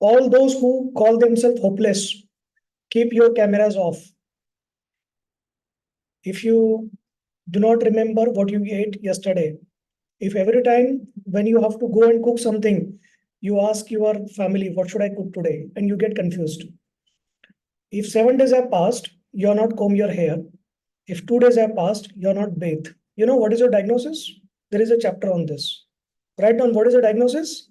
All those who call themselves hopeless, keep your cameras off. If you do not remember what you ate yesterday, if every time when you have to go and cook something, you ask your family, what should I cook today? And you get confused. If 7 days have passed, you're not comb your hair. If 2 days have passed, you're not bathed. You know what is your diagnosis? There is a chapter on this. Write down what is your diagnosis?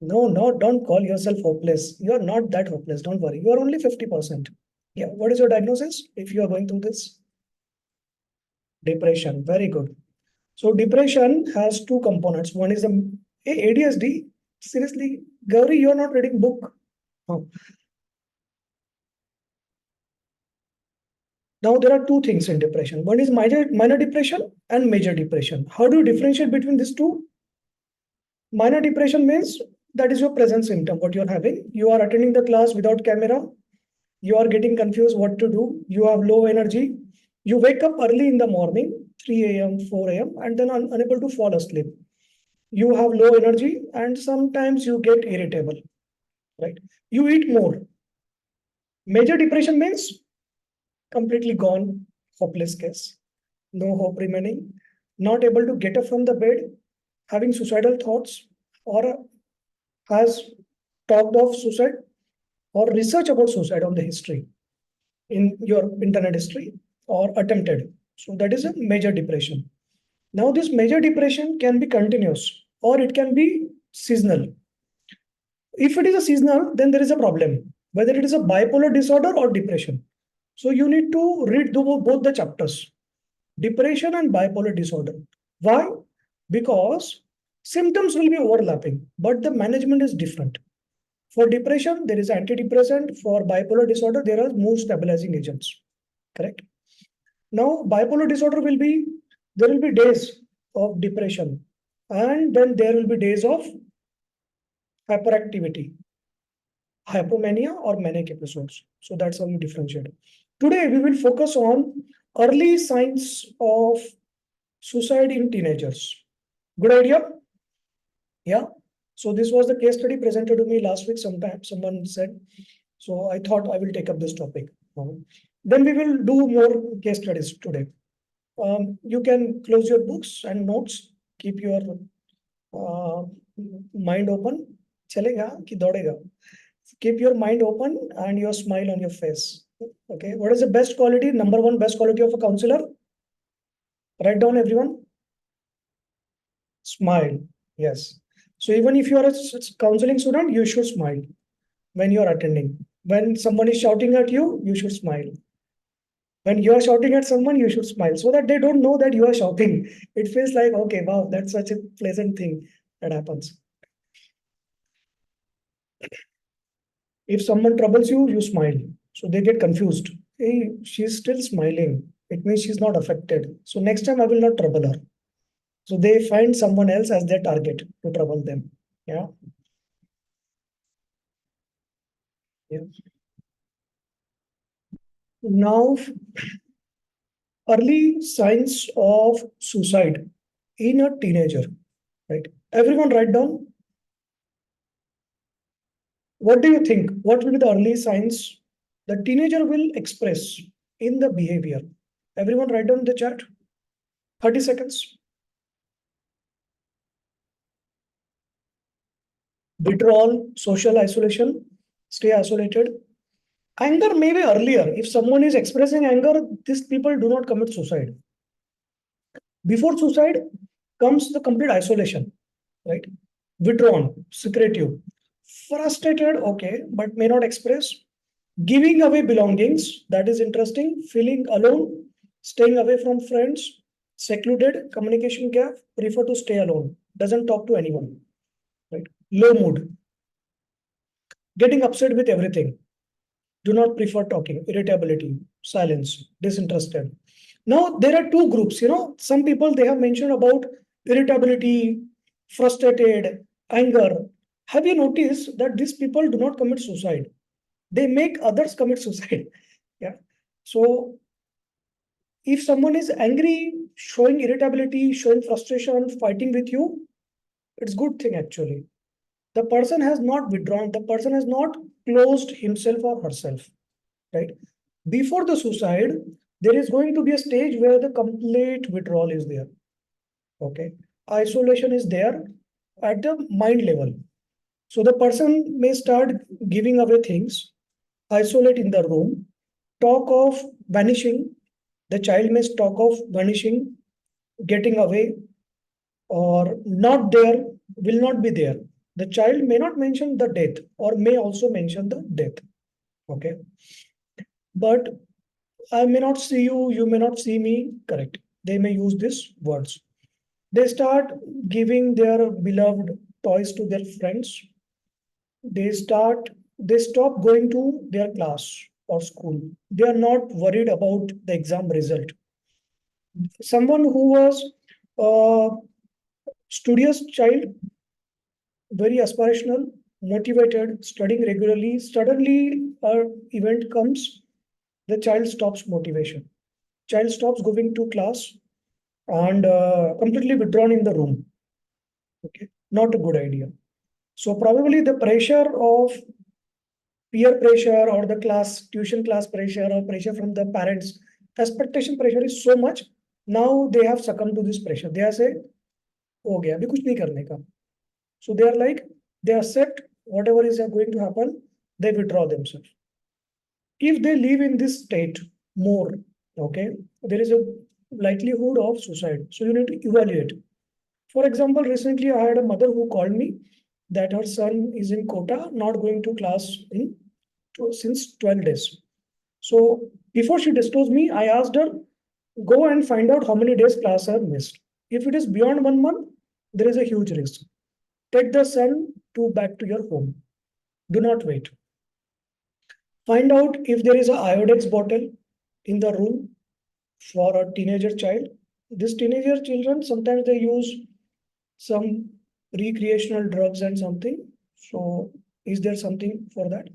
No, no, don't call yourself hopeless. You're not that hopeless. Don't worry. You are only 50%. Yeah. What is your diagnosis if you are going through this? Depression. Very good. So depression has two components. One is the ADHD. Seriously, Gauri, you're not reading book. Oh. Now there are two things in depression. One is minor depression and major depression. How do you differentiate between these two? Minor depression means that is your present symptom, what you're having. You are attending the class without camera. You are getting confused what to do. You have low energy. You wake up early in the morning, 3 a.m., 4 a.m., and then unable to fall asleep. You have low energy and sometimes you get irritable, right? You eat more. Major depression means completely gone, hopeless case, no hope remaining, not able to get up from the bed, having suicidal thoughts, or has talked of suicide or research about suicide on the history in your internet history or attempted. So that is a major depression. Now this major depression can be continuous or it can be seasonal. If it is a seasonal, then there is a problem, whether it is a bipolar disorder or depression. So you need to read both the chapters, depression and bipolar disorder. Why? Because symptoms will be overlapping, but the management is different. For depression, there is antidepressant. For bipolar disorder, there are mood stabilizing agents. Correct? Now, bipolar disorder there will be days of depression, and then there will be days of hyperactivity, hypomania, or manic episodes. So that's how you differentiate. Today, we will focus on early signs of suicide in teenagers. Good idea? Yeah. So this was the case study presented to me last week. Sometime someone said. So I thought I will take up this topic. Then we will do more case studies today. You can close your books and notes. Keep your mind open. Chalega ki dodega. Keep your mind open and your smile on your face. Okay. What is the best quality? Number one best quality of a counselor? Write down everyone. Smile. Yes. So even if you are a counseling student, you should smile when you are attending. When someone is shouting at you, you should smile. When you are shouting at someone, you should smile so that they don't know that you are shouting. It feels like, okay, wow, that's such a pleasant thing that happens. If someone troubles you, you smile. So they get confused. Hey, she's still smiling. It means she's not affected. So next time I will not trouble her. So they find someone else as their target to trouble them. Yeah. Yeah. Now, early signs of suicide in a teenager, right? Everyone write down. What do you think? What will be the early signs the teenager will express in the behavior? Everyone write down in the chat. 30 seconds. Withdrawal, social isolation, stay isolated. Anger may be earlier. If someone is expressing anger, these people do not commit suicide. Before suicide comes the complete isolation, right? Withdrawn, secretive, frustrated, okay, but may not express. Giving away belongings, that is interesting. Feeling alone, staying away from friends, secluded, communication gap, prefer to stay alone, doesn't talk to anyone, right? Low mood, getting upset with everything, do not prefer talking, irritability, silence, disinterested. Now, there are two groups, some people they have mentioned about irritability, frustrated, anger. Have you noticed that these people do not commit suicide? They make others commit suicide. Yeah. So if someone is angry, showing irritability, showing frustration, fighting with you, it's a good thing actually. The person has not withdrawn, the person has not closed himself or herself, right? Before the suicide, there is going to be a stage where the complete withdrawal is there. Okay. Isolation is there at the mind level. So the person may start giving away things, isolate in the room, talk of vanishing. The child may talk of vanishing, getting away, or not there, will not be there. The child may not mention the death or may also mention the death. Okay. But I may not see you, you may not see me. Correct. They may use these words. They start giving their beloved toys to their friends. They stop going to their class or school. They are not worried about the exam result. Someone who was a studious child, very aspirational, motivated, studying regularly, suddenly an event comes, the child stops motivation. Child stops going to class and completely withdrawn in the room. Okay, not a good idea. So probably the pressure of peer pressure or the class tuition class pressure or pressure from the parents, expectation pressure is so much. Now they have succumbed to this pressure. They are saying, "हो गया अभी कुछ नहीं करने का." So they are like they accept whatever is going to happen. They withdraw themselves. If they live in this state more, okay, there is a likelihood of suicide. So you need to evaluate. For example, recently I had a mother who called me that her son is in Kota, not going to class since 12 days. So before she disclosed me, I asked her, go and find out how many days class are missed. If it is beyond 1 month, there is a huge risk. Take the son back to your home. Do not wait. Find out if there is a iodex bottle in the room for a teenager child. These teenager children, sometimes they use some recreational drugs and something. So is there something for that?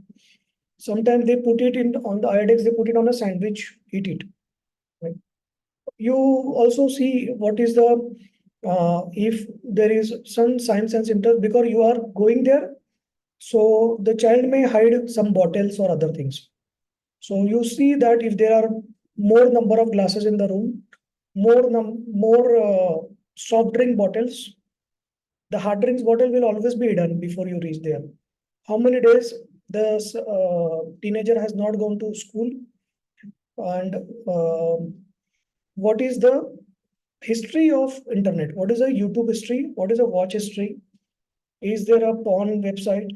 Sometimes they put it in on the iodex, they put it on a sandwich, eat it. Right? You also see what is the if there is some signs and symptoms because you are going there. So the child may hide some bottles or other things. So you see that if there are more number of glasses in the room, more soft drink bottles, the hard drinks bottle will always be hidden before you reach there. How many days the teenager has not gone to school, and what is the history of internet? What is a YouTube history? What is a watch history? Is there a porn website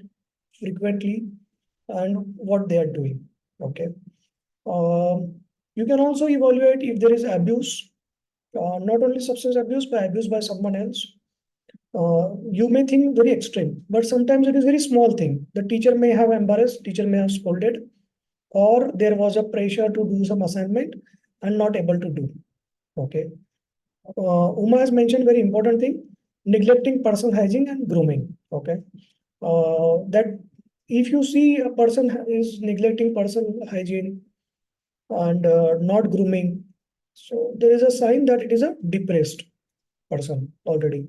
frequently, and what they are doing? Okay. You can also evaluate if there is abuse, not only substance abuse, but abuse by someone else. You may think very extreme, but sometimes it is very small thing. The teacher may have embarrassed, teacher may have scolded, or there was a pressure to do some assignment and not able to do. Okay. Uma has mentioned very important thing, neglecting personal hygiene and grooming. Okay. That if you see a person is neglecting personal hygiene and not grooming, so there is a sign that it is a depressed person already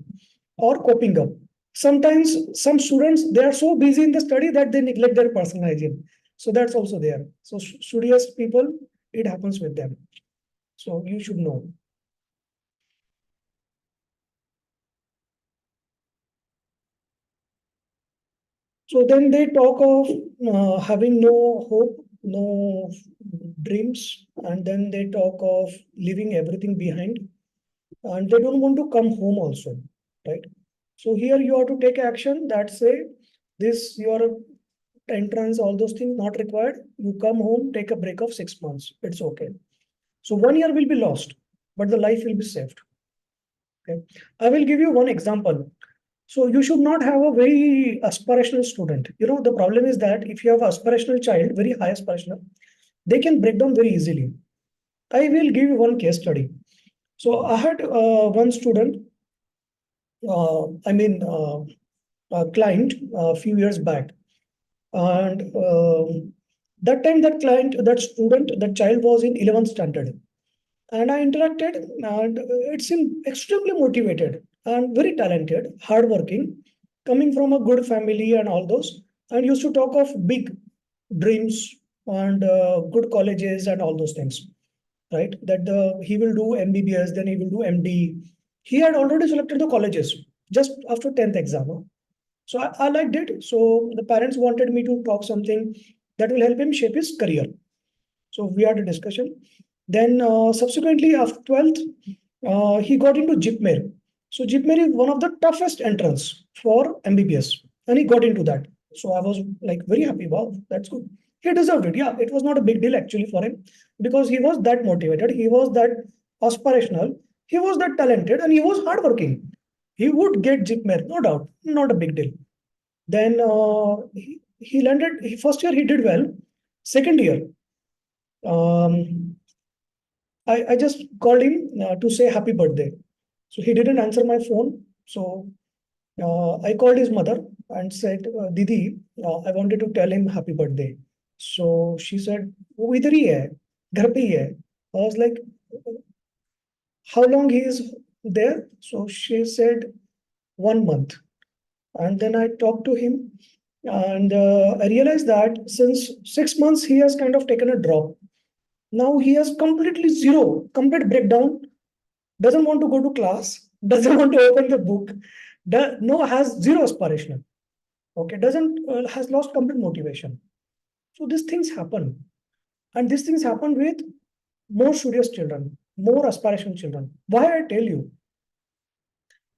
or coping up. Sometimes some students, they are so busy in the study that they neglect their personal hygiene. So that's also there. So studious people, it happens with them. So you should know. So then they talk of having no hope, no dreams, and then they talk of leaving everything behind, and they don't want to come home also, right? So here you have to take action that say this your entrance, all those things not required. You come home, take a break of 6 months. It's okay. So 1 year will be lost, but the life will be saved. Okay. I will give you one example. So you should not have a very aspirational student. You know, the problem is that if you have an aspirational child, very high aspirational, they can break down very easily. I will give you one case study. So I had one student, a client a few years back. And that time that client, that student, that child was in 11th standard. And I interacted and it seemed extremely motivated and very talented, hardworking. coming from a good family and all those, and used to talk of big dreams and good colleges and all those things, right? That he will do MBBS, then he will do MD. He had already selected the colleges just after 10th exam. Huh? So I liked it. So the parents wanted me to talk something that will help him shape his career. So we had a discussion. Then subsequently after 12th, he got into JIPMER. So JIPMER is one of the toughest entrance for MBBS, and he got into that. So I was like very happy. Wow, that's good. He deserved it. Yeah, it was not a big deal actually for him because he was that motivated. He was that aspirational. He was that talented, and he was hardworking. He would get JIPMER, no doubt. Not a big deal. Then he landed. First year he did well. Second year, um, I just called him to say happy birthday. So he didn't answer my phone. So I called his mother and said, Didi, I wanted to tell him happy birthday. So she said, वो इधर ही है, घर पे ही है. I was like, how long he is there? So she said, 1 month. And then I talked to him, and I realized that since 6 months he has kind of taken a drop. Now he has completely zero, complete breakdown, doesn't want to go to class, doesn't want to open the book, no, has zero aspiration. Okay, doesn't has lost complete motivation. So these things happen, and these things happen with more serious children, more aspiration children. Why I tell you,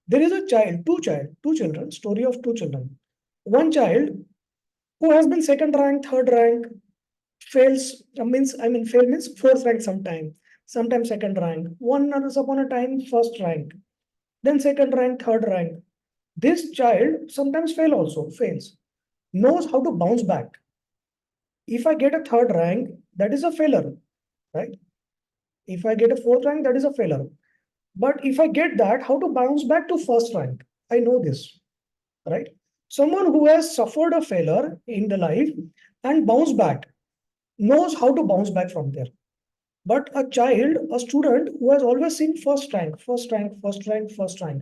there is a two children, story of two children. One child who has been second rank, third rank, fails fail means fourth rank sometimes second rank. Once upon a time, first rank, then second rank, third rank. This child sometimes fails, knows how to bounce back. If I get a third rank, that is a failure, right? If I get a fourth rank, that is a failure. But if I get that, how to bounce back to first rank? I know this, right? Someone who has suffered a failure in the life and bounce back knows how to bounce back from there. But a child, a student who has always seen first rank, first rank, first rank, first rank,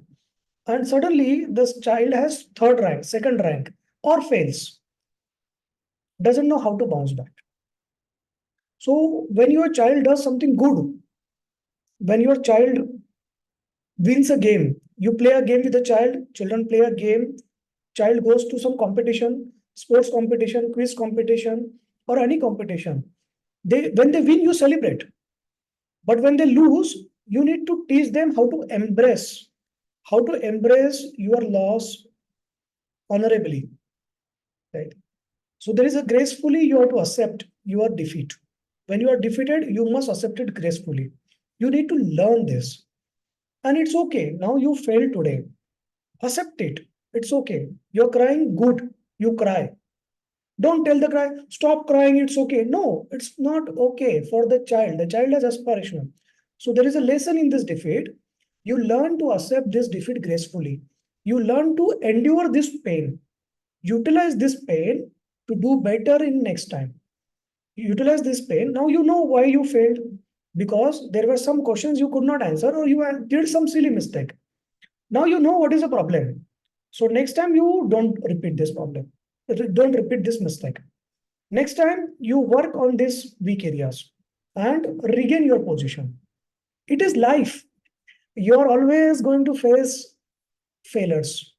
and suddenly this child has third rank, second rank, or fails, doesn't know how to bounce back. So when your child does something good, when your child wins a game, you play a game with a child, children play a game, child goes to some competition, sports competition, quiz competition, or any competition. When they win, you celebrate. But when they lose, you need to teach them how to embrace your loss honorably, right? So there is a gracefully, you have to accept your defeat. When you are defeated, you must accept it gracefully. You need to learn this. And it's okay. Now you failed today. Accept it. It's okay. You're crying, good. You cry. Don't tell the cry, stop crying, it's okay. No, it's not okay for the child. The child has aspiration. So there is a lesson in this defeat. You learn to accept this defeat gracefully. You learn to endure this pain. Utilize this pain to do better in next time. You utilize this pain. Now you know why you failed. Because there were some questions you could not answer or you did some silly mistake. Now you know what is the problem. So next time you don't repeat this problem. Don't repeat this mistake. Next time you work on these weak areas and regain your position. It is life. You're always going to face failures.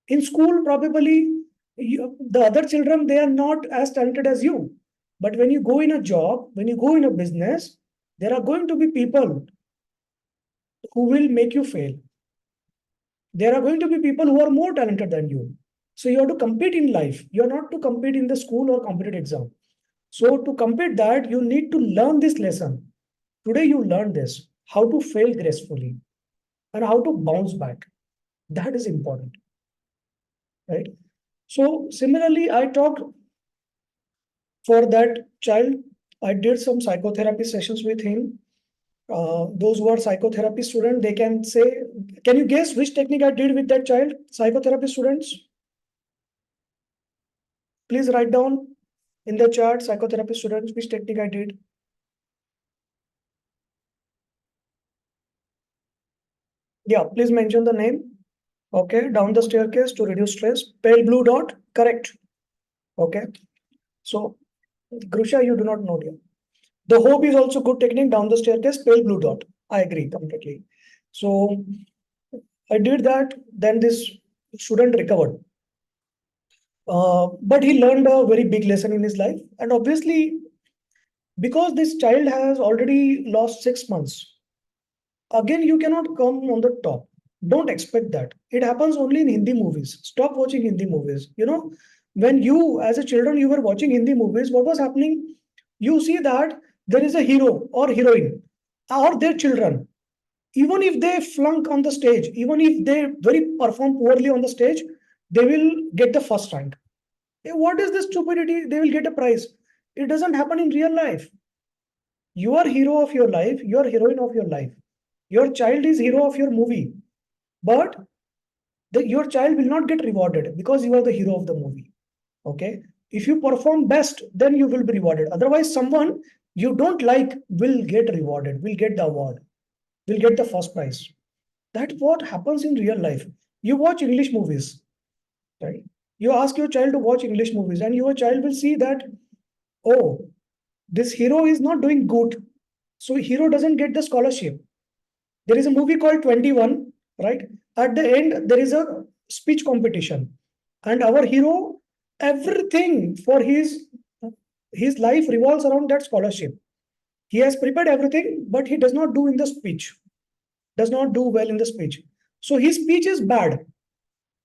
In school, probably the other children, they are not as talented as you. But when you go in a job, when you go in a business, there are going to be people who will make you fail. There are going to be people who are more talented than you. So you have to compete in life. You are not to compete in the school or competitive exam. So to compete that, you need to learn this lesson. Today you learn this, how to fail gracefully and how to bounce back. That is important, right? So similarly, I talked for that child. I did some psychotherapy sessions with him. Those who are psychotherapy students, they can say, can you guess which technique I did with that child? Psychotherapy students, please write down in the chat, psychotherapy students, which technique I did. Yeah, please mention the name. Okay, down the staircase to reduce stress. Pale blue dot, correct. Okay, so Grusha, you do not know here. The hope is also good technique, down the staircase, pale blue dot. I agree completely. So I did that, then this student recovered. But he learned a very big lesson in his life. And obviously, because this child has already lost 6 months, again, you cannot come on the top. Don't expect that. It happens only in Hindi movies. Stop watching Hindi movies. When you, as a children, you were watching Hindi movies, what was happening? You see that there is a hero or heroine or their children. Even if they flunk on the stage, even if they very perform poorly on the stage, they will get the first rank. What is this stupidity? They will get a prize. It doesn't happen in real life. You are hero of your life. You are heroine of your life. Your child is hero of your movie, but your child will not get rewarded because you are the hero of the movie. Okay. If you perform best, then you will be rewarded. Otherwise, someone you don't like will get rewarded, will get the award, will get the first prize. That's what happens in real life. You watch English movies, right? You ask your child to watch English movies, and your child will see that, oh, this hero is not doing good. So hero doesn't get the scholarship. There is a movie called 21, right? At the end, there is a speech competition. And our hero, everything for his life revolves around that scholarship. He has prepared everything, but he does not do in the speech, does not do well in the speech. So his speech is bad.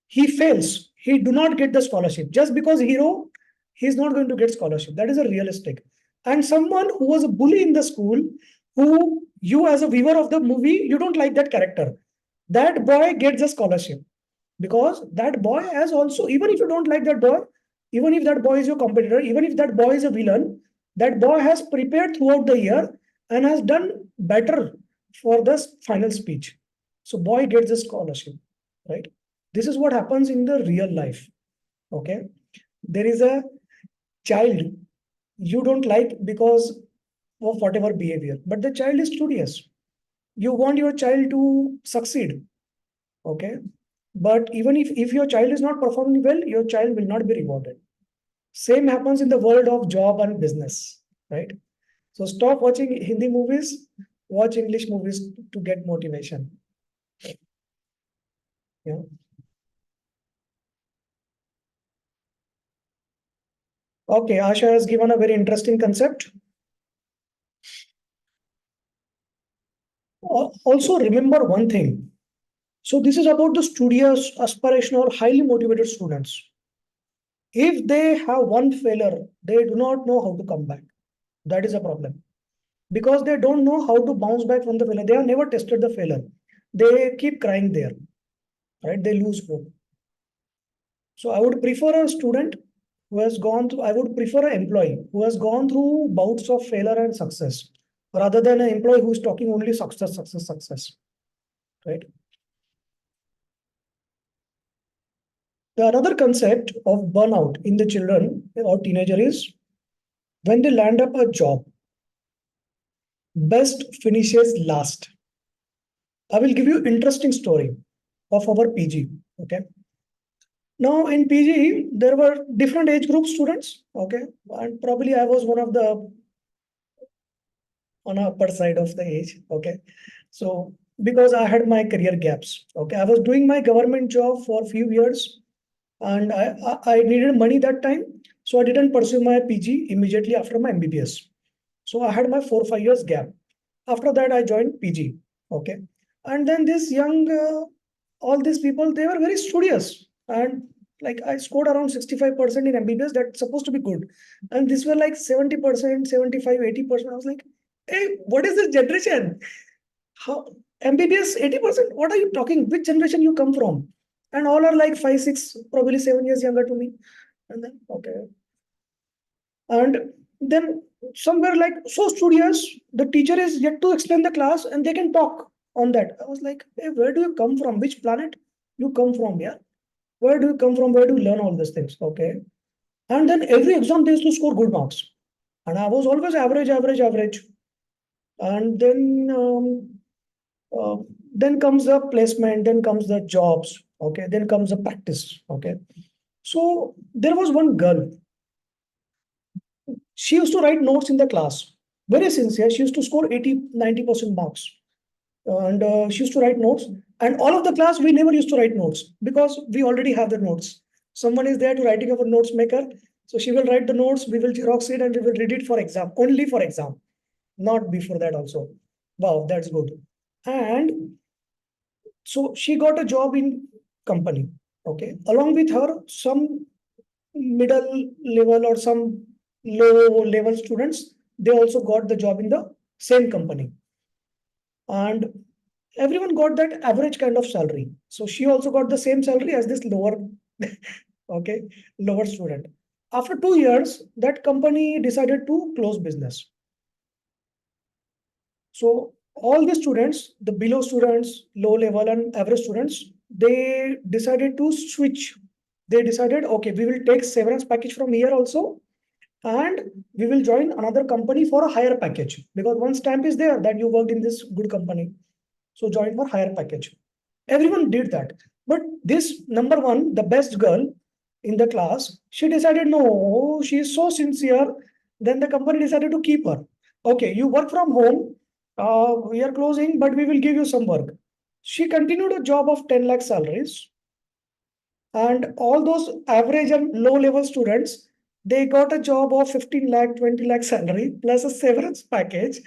He fails. He do not get the scholarship. Just because hero, he is not going to get scholarship. That is a realistic. And someone who was a bully in the school, who you as a viewer of the movie, you don't like that character. That boy gets a scholarship because that boy has also, even if you don't like that boy, even if that boy is your competitor, even if that boy is a villain, that boy has prepared throughout the year and has done better for the final speech. So boy gets a scholarship, right? This is what happens in the real life. Okay. There is a child you don't like because of whatever behavior, but the child is studious. You want your child to succeed. Okay. But even if your child is not performing well, your child will not be rewarded. Same happens in the world of job and business, right? So stop watching Hindi movies, watch English movies to get motivation. Yeah. Okay, Asha has given a very interesting concept. Also, remember one thing. So, this is about the studious, aspirational, highly motivated students. If they have one failure, they do not know how to come back. That is a problem because they don't know how to bounce back from the failure. They have never tested the failure. They keep crying there, right? They lose hope. So, I would prefer a student who has gone through, I would prefer an employee who has gone through bouts of failure and success rather than an employee who is talking only success, success, success, right? The another concept of burnout in the children or teenager is when they land up a job, best finishes last. I will give you interesting story of our PG. Okay. Now in PG, there were different age group students. Okay. And probably I was one of the on upper side of the age. Okay. So because I had my career gaps. Okay. I was doing my government job for a few years and I needed money that time. So I didn't pursue my PG immediately after my MBBS. So I had my 4 5 years gap. After that, I joined PG. Okay. And then this young, all these people, they were very studious. And like I scored around 65% in MBBS. That's supposed to be good. And these were like 70%, 75, 80%. I was like, hey, what is this generation? How MBBS 80%? What are you talking? Which generation you come from? And all are like 5, 6, probably 7 years younger to me. And then, okay. And then somewhere like so studious, the teacher is yet to explain the class and they can talk on that. I was like, hey, where do you come from? Which planet you come from? Yeah. Where do you come from? Where do you learn all these things? Okay. And then every exam they used to score good marks. And I was always average, average, average. And uh, then comes the placement, then comes the jobs. Okay, then comes the practice. Okay, so there was one girl. She used to write notes in the class. Very sincere. She used to score 80-90% marks. And she used to write notes. And all of the class, we never used to write notes because we already have the notes. Someone is there to writing our notes maker. So she will write the notes, we will xerox it, and we will read it for exam, only for exam, not before that also. Wow, that's good. And so she got a job in company. Okay. Along with her, some middle level or some low level students, they also got the job in the same company. And everyone got that average kind of salary. So she also got the same salary as this lower, okay, lower student. After 2 years, that company decided to close business. So all the students, the below students, low level and average students, they decided to switch. They decided, okay, we will take severance package from here also, and we will join another company for a higher package, because one stamp is there that you worked in this good company. So join for higher package. Everyone did that. But this number one, the best girl in the class, she decided, no, she is so sincere. Then the company decided to keep her. Okay, you work from home. We are closing, but we will give you some work. She continued a job of 10 lakh salaries. And all those average and low level students, they got a job of 15 lakh, 20 lakh salary plus a severance package.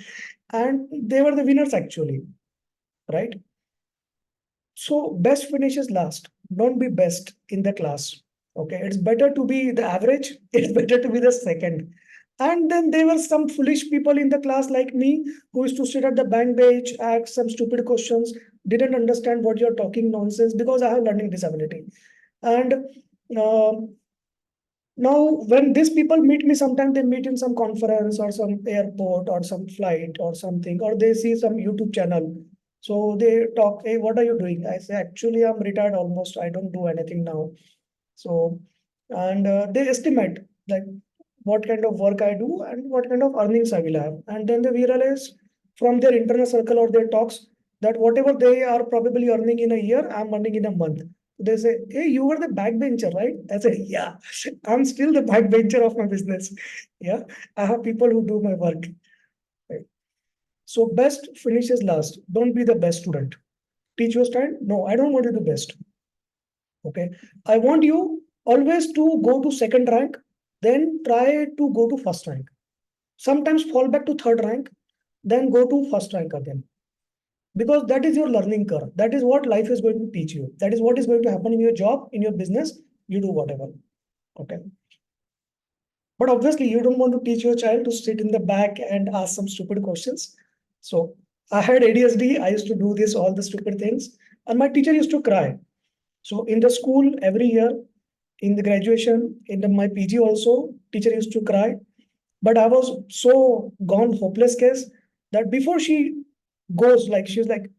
And they were the winners actually, right? So best finishes last. Don't be best in the class. Okay, it's better to be the average. It's better to be the second. And then there were some foolish people in the class like me who used to sit at the bank bench, ask some stupid questions, didn't understand what you're talking nonsense because I have learning disability. And uh, now, when these people meet me, sometimes they meet in some conference or some airport or some flight or something, or they see some YouTube channel. So they talk, hey, what are you doing? I say, actually, I'm retired almost. I don't do anything now. So, and they estimate like what kind of work I do and what kind of earnings I will have. And then they realize from their internal circle or their talks that whatever they are probably earning in a year, I'm earning in a month. They say, hey, you were the backbencher, right? I say, yeah, I'm still the backbencher of my business. Yeah, I have people who do my work. Right? So best finishes last. Don't be the best student. Teach your style. No, I don't want you to be best. Okay. I want you always to go to second rank, then try to go to first rank. Sometimes fall back to third rank, then go to first rank again. Because that is your learning curve. That is what life is going to teach you. That is what is going to happen in your job, in your business. You do whatever. Okay. But obviously, you don't want to teach your child to sit in the back and ask some stupid questions. So I had ADSD. I used to do this, all the stupid things. And my teacher used to cry. So in the school, every year, in the graduation, in my PG also, teacher used to cry. But I was so gone hopeless case that before she goes, like she's like,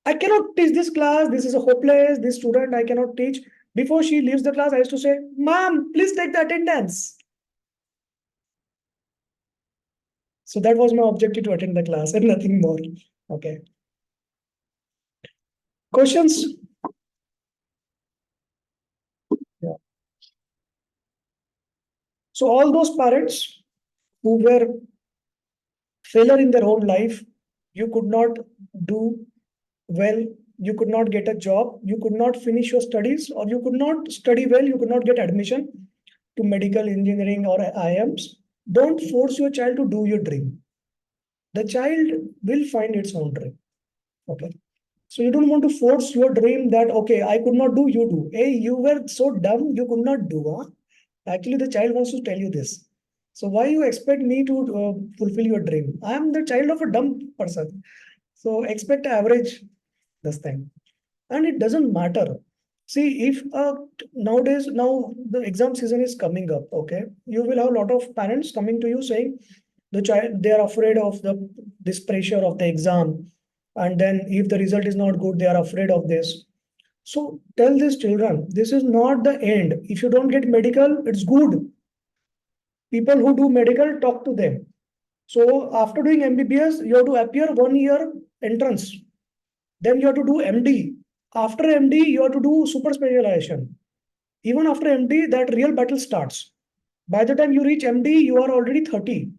I cannot teach this class. This is a hopeless. This student I cannot teach. Before she leaves the class, I used to say, Mom, please take the attendance. So that was my objective, to attend the class and nothing more. Okay. Questions? Yeah. So all those parents who were failure in their own life, you could not do well, you could not get a job, you could not finish your studies, or you could not study well, you could not get admission to medical engineering or IIMs. Don't force your child to do your dream. The child will find its own dream. Okay. So you don't want to force your dream that, okay, I could not do, you do. Hey, you were so dumb, you could not do. Huh? Actually, the child wants to tell you this. So why you expect me to fulfill your dream? I am the child of a dumb person. So expect average this thing. And it doesn't matter. See, if nowadays, now the exam season is coming up, okay, you will have a lot of parents coming to you saying the child, they are afraid of this pressure of the exam. And then if the result is not good, they are afraid of this. So tell these children, this is not the end. If you don't get medical, it's good. People who do medical, talk to them. So after doing MBBS, you have to appear 1 year entrance. Then you have to do MD. After MD, you have to do super specialization. Even after MD, that real battle starts. By the time you reach MD, you are already 30,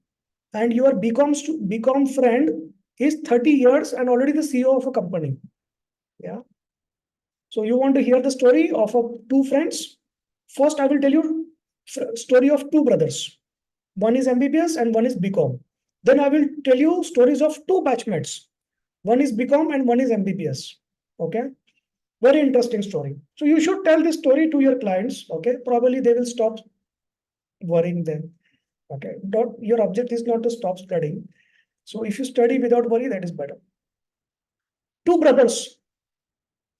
and your BCom friend is 30 years and already the CEO of a company. Yeah. So you want to hear the story of two friends? First, I will tell you story of two brothers. One is MBBS and one is BCom. Then I will tell you stories of two batchmates. One is BCom and one is MBBS. Okay. Very interesting story. So you should tell this story to your clients. Okay. Probably they will stop worrying them. Okay. Your object is not to stop studying. So if you study without worry, that is better. Two brothers.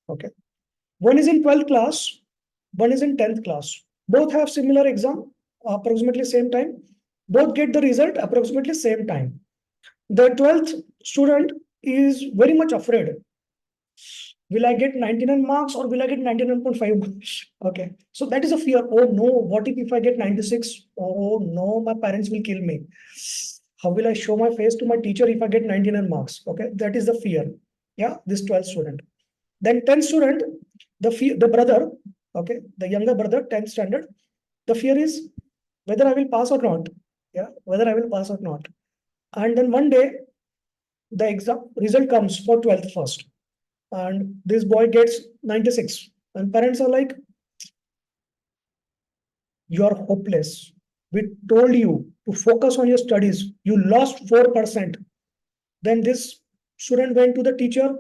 Okay. One is in 12th class, one is in 10th class. Both have similar exam, approximately same time. Both get the result approximately same time. The 12th student is very much afraid. Will I get 99 marks or will I get 99.5 marks? Okay. So that is a fear. Oh no, what if I get 96? Oh no, my parents will kill me. How will I show my face to my teacher if I get 99 marks? Okay. That is the fear. Yeah. This 12th student. Then 10th student, the brother, okay, the younger brother, 10th standard, the fear is whether I will pass or not. Yeah. Whether I will pass or not. And then one day, the exam result comes for 12th first, and this boy gets 96, and parents are like, you are hopeless, we told you to focus on your studies, you lost 4%. Then this student went to the teacher,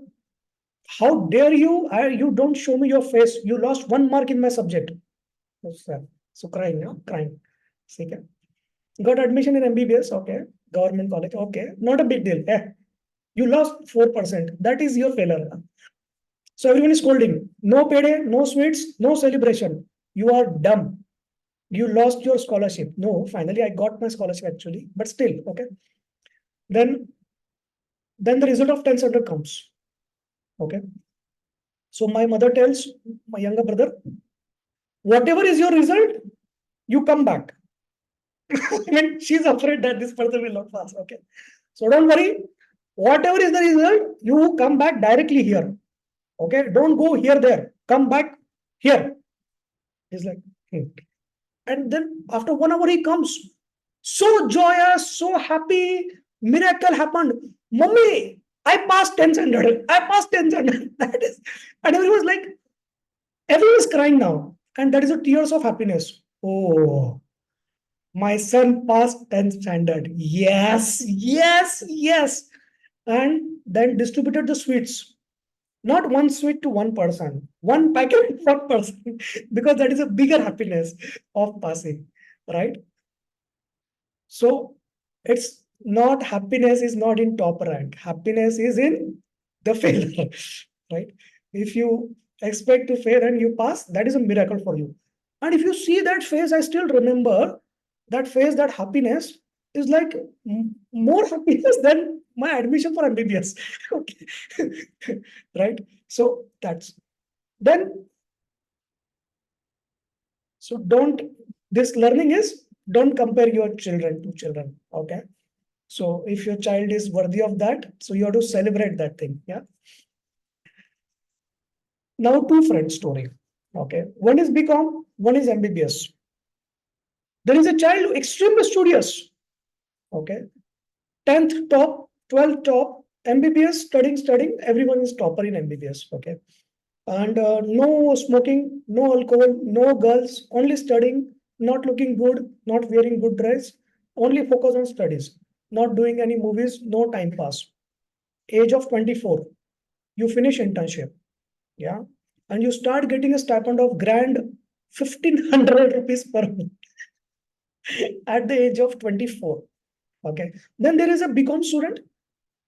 how dare you, you don't show me your face, you lost 1 mark in my subject. So crying, yeah? Crying. Okay. Got admission in MBBS, okay, government college, okay, not a big deal. You lost 4%, that is your failure. So everyone is scolding. No payday, no sweets, no celebration. You are dumb. You lost your scholarship. No, finally I got my scholarship actually, but still, okay. Then, then the result of 10th standard comes. Okay. So my mother tells my younger brother, whatever is your result, you come back. I mean, she's afraid that this person will not pass. Okay. So don't worry. Whatever is the result, you come back directly here. Okay. Don't go here, there. Come back here. He's like, hmm. And then after 1 hour, he comes. So joyous, so happy. Miracle happened. Mummy, I passed 10th standard. I passed 10th standard. That is, and everyone was like, everyone is crying now. And that is the tears of happiness. Oh, my son passed 10th standard. Yes, yes, yes. And then distributed the sweets. Not one sweet to one person, one packet to one person, because that is a bigger happiness of passing, right? So it's not, happiness is not in top rank. Happiness is in the failure, right? If you expect to fail and you pass, that is a miracle for you. And if you see that phase, I still remember that phase, that happiness is like more happiness than my admission for MBBS. Okay. Right? So that's then, so don't, this learning is, don't compare your children to children. Okay. So if your child is worthy of that, so you have to celebrate that thing. Yeah. Now two friend story. Okay. One is BCom, one is MBBS. There is a child extremely studious. Okay. 10th top, 12th top, MBBS, studying. Everyone is topper in MBBS. Okay. And no smoking, no alcohol, no girls, only studying, not looking good, not wearing good dress, only focus on studies, not doing any movies, no time pass. Age of 24, you finish internship, yeah, and you start getting a stipend of grand 1,500 rupees per month at the age of 24. Okay, then there is a BCom student,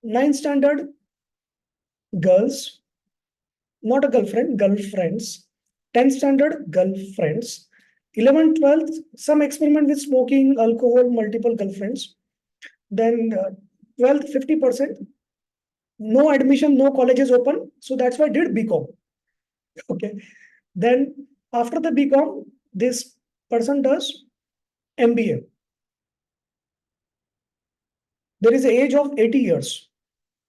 9th standard, girls, not a girlfriend, girlfriends. 10th standard, girlfriends. 11th, 12th, some experiment with smoking, alcohol, multiple girlfriends. Then 12th, 50%. No admission, no colleges open. So that's why I did BCom. Okay. Then after the BCom, this person does MBA. There is an age of 80 years.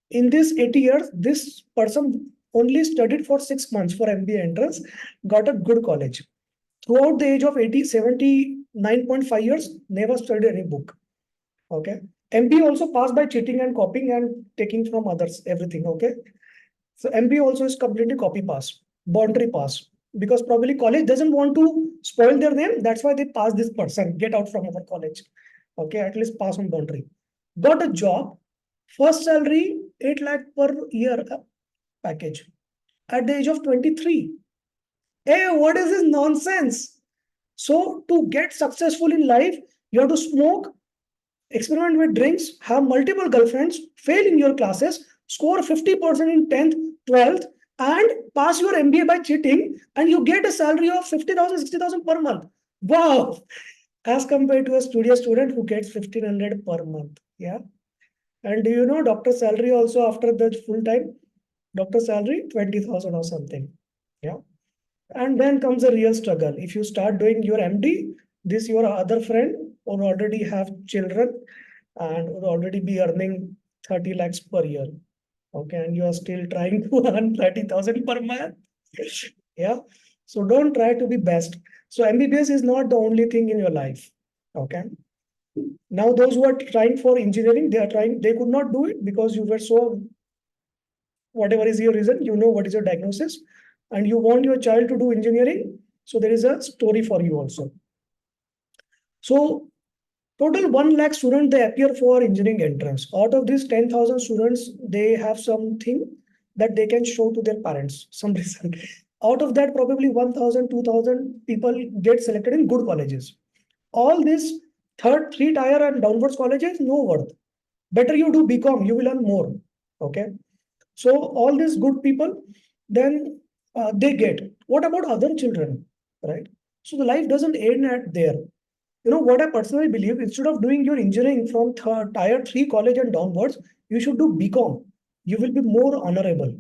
In this 80 years, this person only studied for 6 months for MBA entrance, got a good college. Throughout the age of 79.5 years, never studied any book. Okay. MBA also passed by cheating and copying and taking from others, everything. Okay. So MBA also is completely copy pass, boundary pass, because probably college doesn't want to spoil their name. That's why they pass this person, get out from our college. Okay, at least pass on boundary. Got a job, first salary 8 lakh per year package at the age of 23. Hey, what is this nonsense? So to get successful in life, you have to smoke, experiment with drinks, have multiple girlfriends, fail in your classes, score 50% in 10th, 12th, and pass your MBA by cheating, and you get a salary of 50,000, 60,000 per month. Wow! As compared to a studio student who gets 1,500 per month. Yeah. And do you know doctor salary also after the full time? Doctor salary 20,000 or something. Yeah. And then comes the real struggle. If you start doing your MD, this your other friend will already have children and would already be earning 30 lakhs per year. Okay, and you are still trying to earn 30,000 per month. Yeah. So don't try to be best. So MBBS is not the only thing in your life. Okay. Now those who are trying for engineering, they could not do it because you were so, whatever is your reason, you know what is your diagnosis, and you want your child to do engineering. So there is a story for you also. So total 1 lakh students, they appear for engineering entrance. Out of these 10,000 students, they have something that they can show to their parents, some result. Out of that, probably 1,000, 2,000 people get selected in good colleges. All these three tier and downwards colleges, no worth. Better you do BCom, you will earn more. Okay. So all these good people, then they get. What about other children, right? So the life doesn't end at there. You know what I personally believe, instead of doing your engineering from tier 3 college and downwards, you should do BCom. You will be more honorable.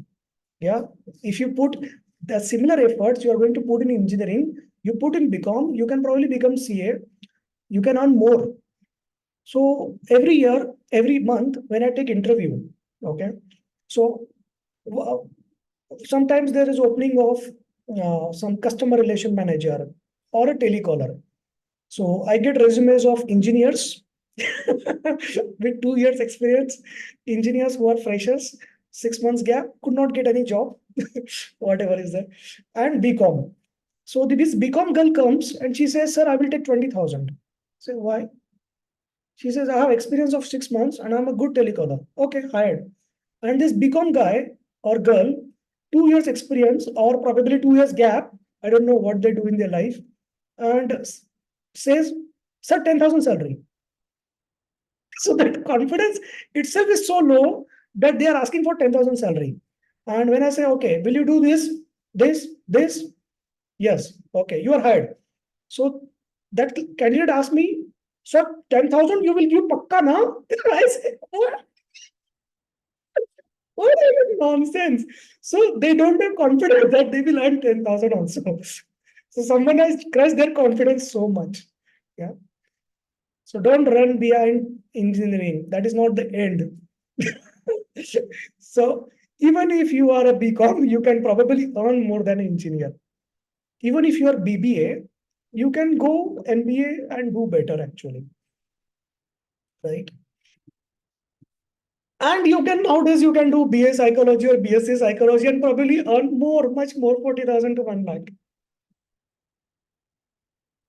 Yeah. If you put the similar efforts you are going to put in engineering, you put in BCom, you can probably become CA. You can earn more. So every year, every month, when I take interview, okay. So sometimes there is opening of some customer relation manager or a telecaller. So I get resumes of engineers with 2 years experience, engineers who are freshers, 6 months gap, could not get any job, whatever is there, and BCom. So this BCom girl comes and she says, "Sir, I will take 20,000." Say, "Why?" She says, "I have experience of 6 months and I'm a good telecaller." Okay, hired. And this BCom guy or girl, 2 years experience or probably 2 years gap, I don't know what they do in their life, and says, "Sir, 10,000 salary." So that confidence itself is so low that they are asking for 10,000 salary. And when I say, "Okay, will you do this? Yes. Okay, you are hired." So that candidate asked me, "Sir, 10,000 you will give pakka now?" I say, what is nonsense? So they don't have confidence that they will earn 10,000 also. So someone has crushed their confidence so much. Yeah. So don't run behind engineering. That is not the end. So even if you are a BCom, you can probably earn more than an engineer. Even if you are BBA, you can go MBA and do better actually, right? And you can nowadays you can do BA psychology or BSc psychology and probably earn more, much more, 40,000 to 1 lakh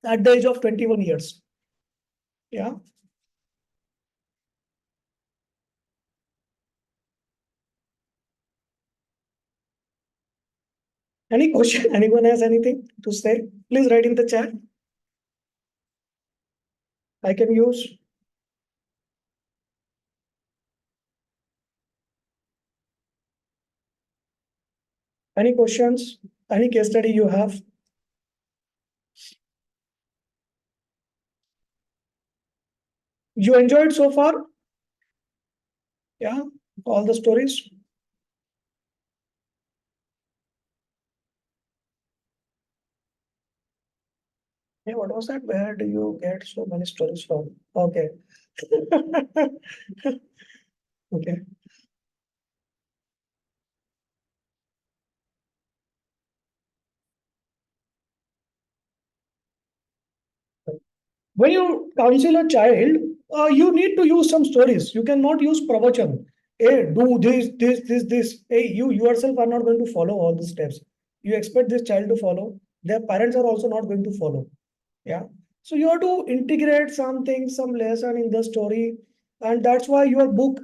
at the age of 21 years. Yeah. Any question? Anyone has anything to say? Please write in the chat. I can use. Any questions? Any case study you have? You enjoyed so far? Yeah. All the stories? Hey, what was that? Where do you get so many stories from? Okay. Okay. When you counsel a child, you need to use some stories. You cannot use pravachan. Hey, do this. Hey, you yourself are not going to follow all the steps. You expect this child to follow. Their parents are also not going to follow. Yeah. So you have to integrate something, some lesson in the story. And that's why your book,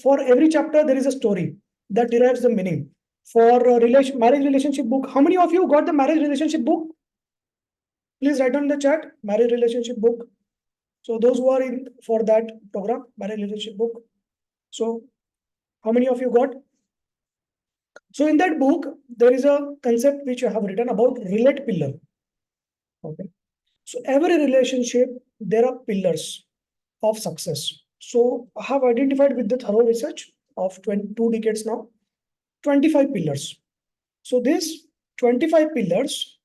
for every chapter, there is a story that derives the meaning. For marriage relationship book, how many of you got the marriage relationship book? Please write on the chat, marriage relationship book. So those who are in for that program, marriage relationship book. So how many of you got? So in that book, there is a concept which I have written about relate pillar. Okay. So every relationship, there are pillars of success. So I have identified with the thorough research of 22 decades now, 25 pillars. So these 25 pillars,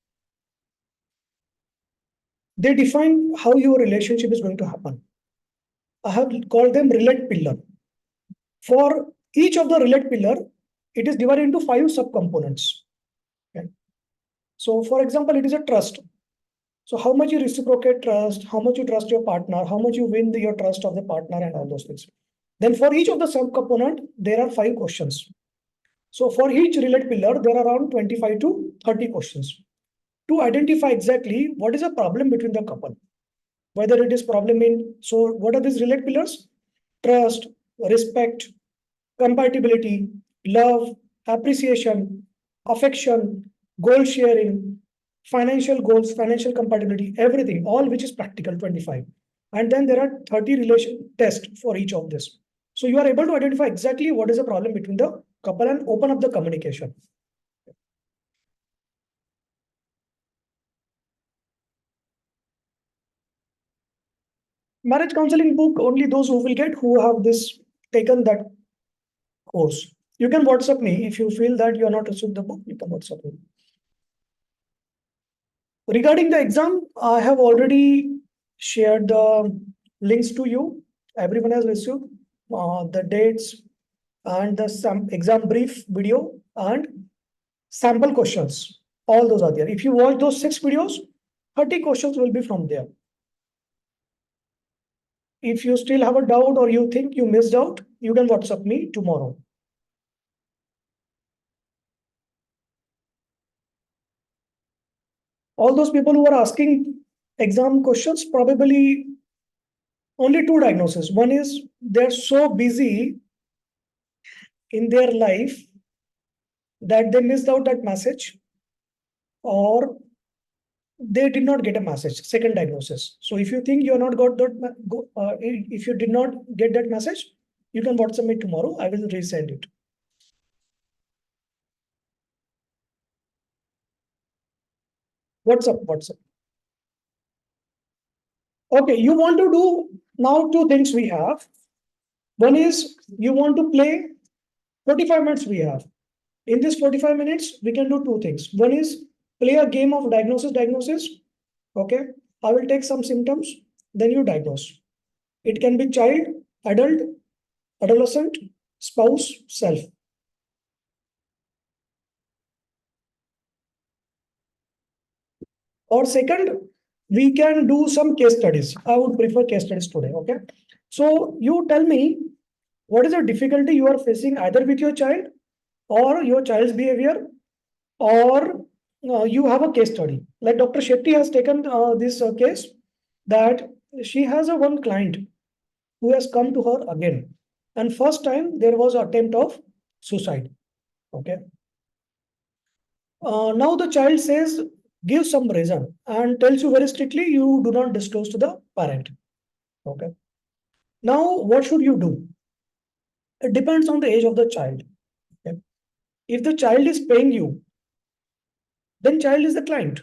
they define how your relationship is going to happen. I have called them relate pillar. For each of the relate pillar, it is divided into 5 subcomponents. Okay. So for example, it is a trust. So how much you reciprocate trust, how much you trust your partner, how much you win your trust of the partner and all those things. Then for each of the subcomponent, there are 5 questions. So for each relate pillar, there are around 25 to 30 questions to identify exactly what is a problem between the couple. Whether it is problem in, so what are these relate pillars? Trust, respect, compatibility, love, appreciation, affection, goal sharing, financial goals, financial compatibility, everything, all which is practical, 25. And then there are 30 relation tests for each of this. So you are able to identify exactly what is the problem between the couple and open up the communication. Marriage counseling book, only those who will get who have this taken that course. You can WhatsApp me if you feel that you are not received the book. You can WhatsApp me. Regarding the exam, I have already shared the links to you. Everyone has received the dates and the exam brief video and sample questions. All those are there. If you watch those 6 videos, 30 questions will be from there. If you still have a doubt or you think you missed out, you can WhatsApp me tomorrow. All those people who are asking exam questions, probably only 2 diagnoses. One is they're so busy in their life that they missed out that message, or they did not get a message. Second diagnosis. So if you think you are not got that, if you did not get that message, you can WhatsApp me tomorrow. I will resend it. WhatsApp. Okay, you want to do now 2 things we have. One is you want to play 45 minutes we have. In this 45 minutes, we can do 2 things. One is play a game of diagnosis. Okay. I will take some symptoms, then you diagnose. It can be child, adult, adolescent, spouse, self. Or second, we can do some case studies. I would prefer case studies today. Okay. So you tell me what is the difficulty you are facing either with your child or your child's behavior, or you have a case study. Like Dr. Shetty has taken this case that she has a one client who has come to her again. And first time there was an attempt of suicide. Okay. Now the child says, give some reason and tells you very strictly, you do not disclose to the parent. Okay. Now, what should you do? It depends on the age of the child. Okay. If the child is paying you, then child is the client.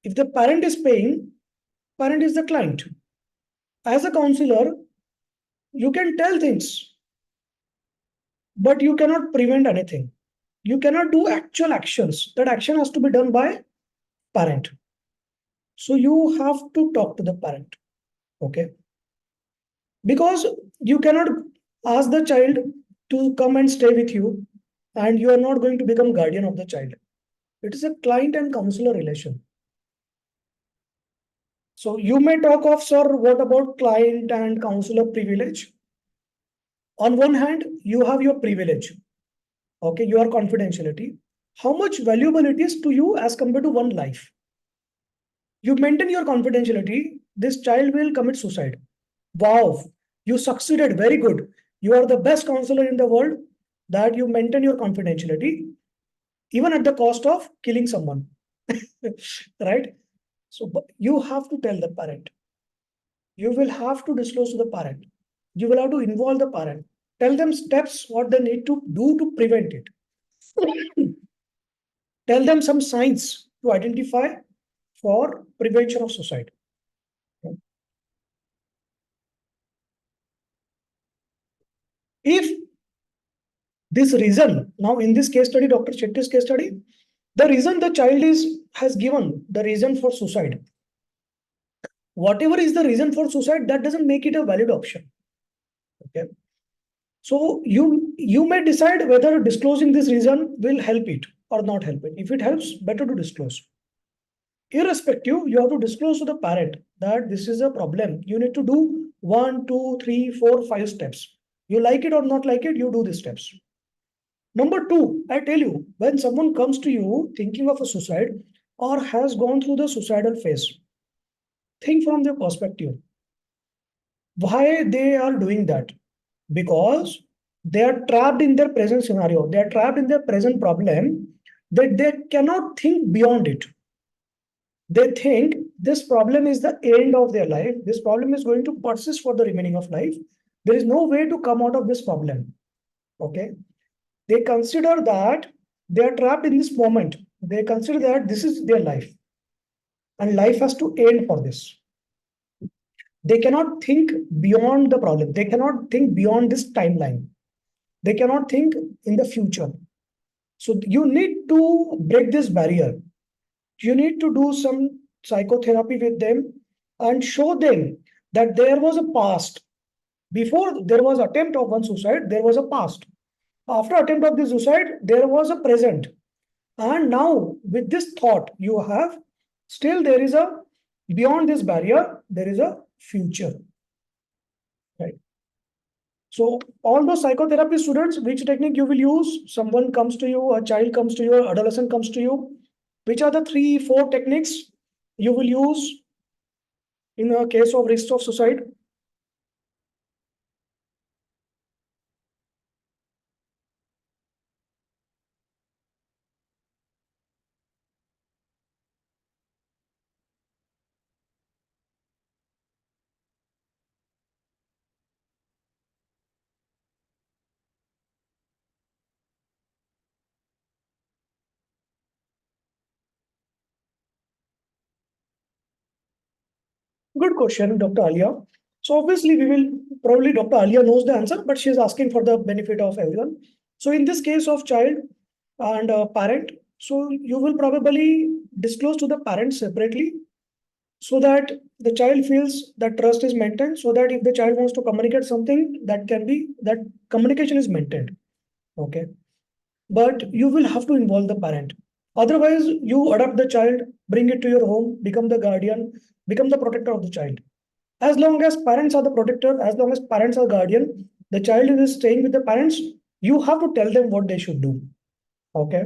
If the parent is paying, parent is the client. As a counselor, you can tell things, but you cannot prevent anything. You cannot do actual actions. That action has to be done by parent. So you have to talk to the parent. Okay. Because you cannot ask the child to come and stay with you, and you are not going to become guardian of the child. It is a client and counselor relation. So you may talk of, sir, what about client and counselor privilege? On one hand, you have your privilege, okay, your confidentiality. How much valuable it is to you as compared to one life? You maintain your confidentiality, this child will commit suicide. Wow, you succeeded, very good. You are the best counselor in the world that you maintain your confidentiality, even at the cost of killing someone. Right? So you have to tell the parent. You will have to disclose to the parent. You will have to involve the parent. Tell them steps what they need to do to prevent it. Tell them some signs to identify for prevention of suicide. If this reason, now in this case study, Dr. Shetty's case study, the reason the child has given the reason for suicide, whatever is the reason for suicide, that doesn't make it a valid option. Okay. So you may decide whether disclosing this reason will help it or not help it. If it helps, better to disclose. Irrespective, you have to disclose to the parent that this is a problem. You need to do 1, 2, 3, 4, 5 steps. You like it or not like it, you do these steps. Number two, I tell you, when someone comes to you thinking of a suicide or has gone through the suicidal phase, think from their perspective. Why they are doing that? Because they are trapped in their present scenario. They are trapped in their present problem that they cannot think beyond it. They think this problem is the end of their life. This problem is going to persist for the remaining of life. There is no way to come out of this problem. Okay. They consider that they are trapped in this moment. They consider that this is their life and life has to end for this. They cannot think beyond the problem. They cannot think beyond this timeline. They cannot think in the future. So you need to break this barrier. You need to do some psychotherapy with them and show them that there was a past. Before there was attempt of one suicide, there was a past. After attempt of the suicide, there was a present. And now with this thought you have, still there is a, beyond this barrier, there is a future. Right. So all those psychotherapy students, which technique you will use? Someone comes to you, a child comes to you, adolescent comes to you. Which are the 3, 4 techniques you will use in a case of risk of suicide? Good question, Dr. Alia. So obviously we will probably Dr. Alia knows the answer, but she is asking for the benefit of everyone. So in this case of child and parent, so you will probably disclose to the parents separately so that the child feels that trust is maintained, so that if the child wants to communicate something, that can be, that communication is maintained. Okay. But you will have to involve the parent. Otherwise, you adopt the child, bring it to your home, become the guardian, become the protector of the child. As long as parents are the protector, as long as parents are guardian, the child is staying with the parents, you have to tell them what they should do. Okay.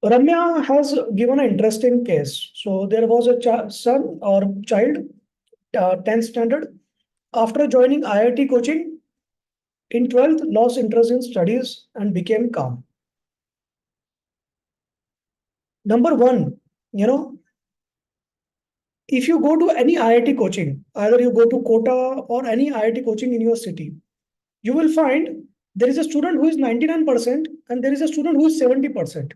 Ramya has given an interesting case. So there was a son or child, 10th standard. After joining IIT coaching, in 12th, lost interest in studies and became calm. Number one, you know, if you go to any IIT coaching, either you go to Kota or any IIT coaching in your city, you will find there is a student who is 99% and there is a student who is 70%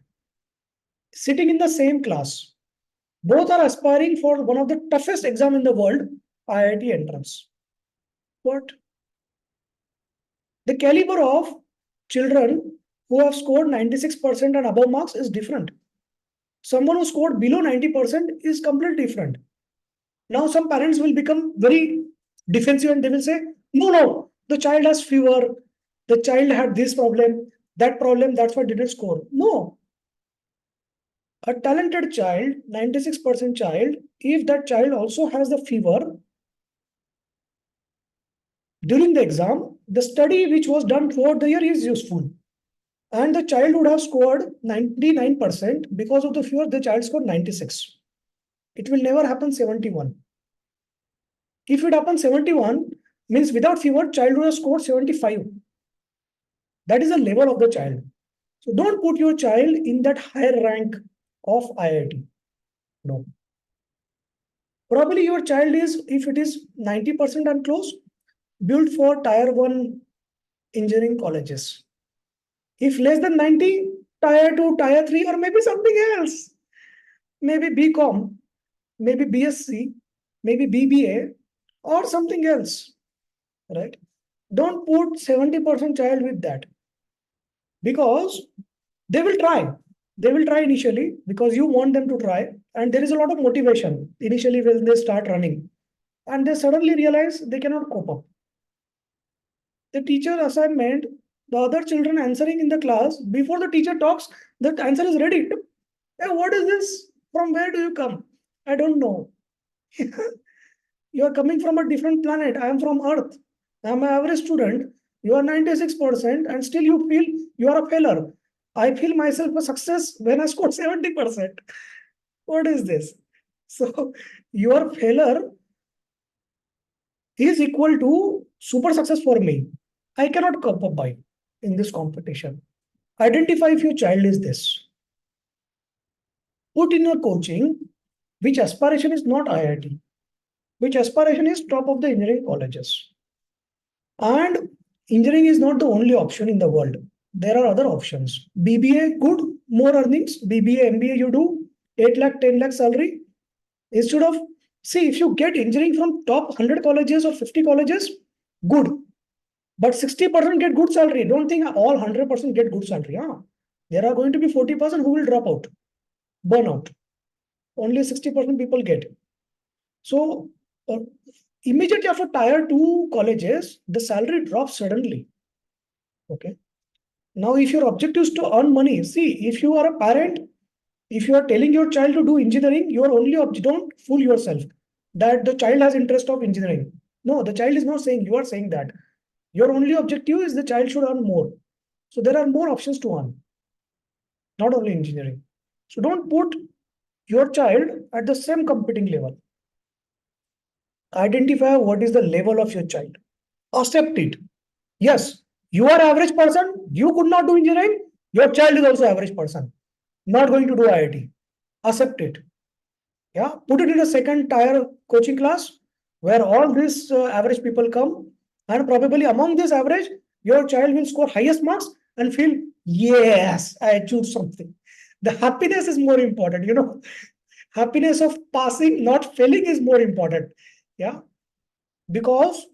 sitting in the same class. Both are aspiring for one of the toughest exam in the world, IIT entrance. But the caliber of children who have scored 96% and above marks is different. Someone who scored below 90% is completely different. Now some parents will become very defensive and they will say, no, The child has fever, the child had this problem, that problem, that's why didn't score. No. A talented child, 96% child, if that child also has the fever during the exam, the study which was done throughout the year is useful. And the child would have scored 99%. Because of the fever, the child scored 96. It will never happen 71. If it happens 71, means without fever, child would have scored 75. That is the level of the child. So don't put your child in that higher rank of IIT. No. Probably your child is, if it is 90% and close, built for tier 1 engineering colleges. If less than 90, tier 2, tier 3, or maybe something else. Maybe BCom, maybe BSc, maybe BBA, or something else. Right? Don't put 70% child with that. Because they will try. They will try initially because you want them to try. And there is a lot of motivation initially when they start running. And they suddenly realize they cannot cope up. The teacher assignment, the other children answering in the class, before the teacher talks, the answer is ready. Hey, what is this? From where do you come? I don't know. You are coming from a different planet. I am from Earth. I am an average student. You are 96% and still you feel you are a failure. I feel myself a success when I scored 70%. What is this? So your failure is equal to super success for me. I cannot cope up by in this competition. Identify if your child is this. Put in your coaching which aspiration is not IIT, which aspiration is top of the engineering colleges. And engineering is not the only option in the world. There are other options. BBA, good, more earnings. BBA, MBA, you do 8 lakh, 10 lakh salary. Instead of, see, if you get engineering from top 100 colleges or 50 colleges, good. But 60% get good salary. Don't think all 100% get good salary. Huh? There are going to be 40% who will drop out, burn out. Only 60% people get. So, immediately after tier 2 colleges, the salary drops suddenly. Okay. Now, if your objective is to earn money, see, if you are a parent, if you are telling your child to do engineering, your only don't fool yourself that the child has interest of engineering. No, the child is not saying, you are saying that. Your only objective is the child should earn more. So there are more options to earn, not only engineering. So don't put your child at the same competing level. Identify what is the level of your child. Accept it. Yes, you are average person. You could not do engineering. Your child is also average person. Not going to do IIT. Accept it. Yeah, put it in a second tier coaching class where all these average people come, and probably among this average, your child will score highest marks and feel, yes, I choose something. The happiness is more important, happiness of passing, not failing is more important. Yeah, because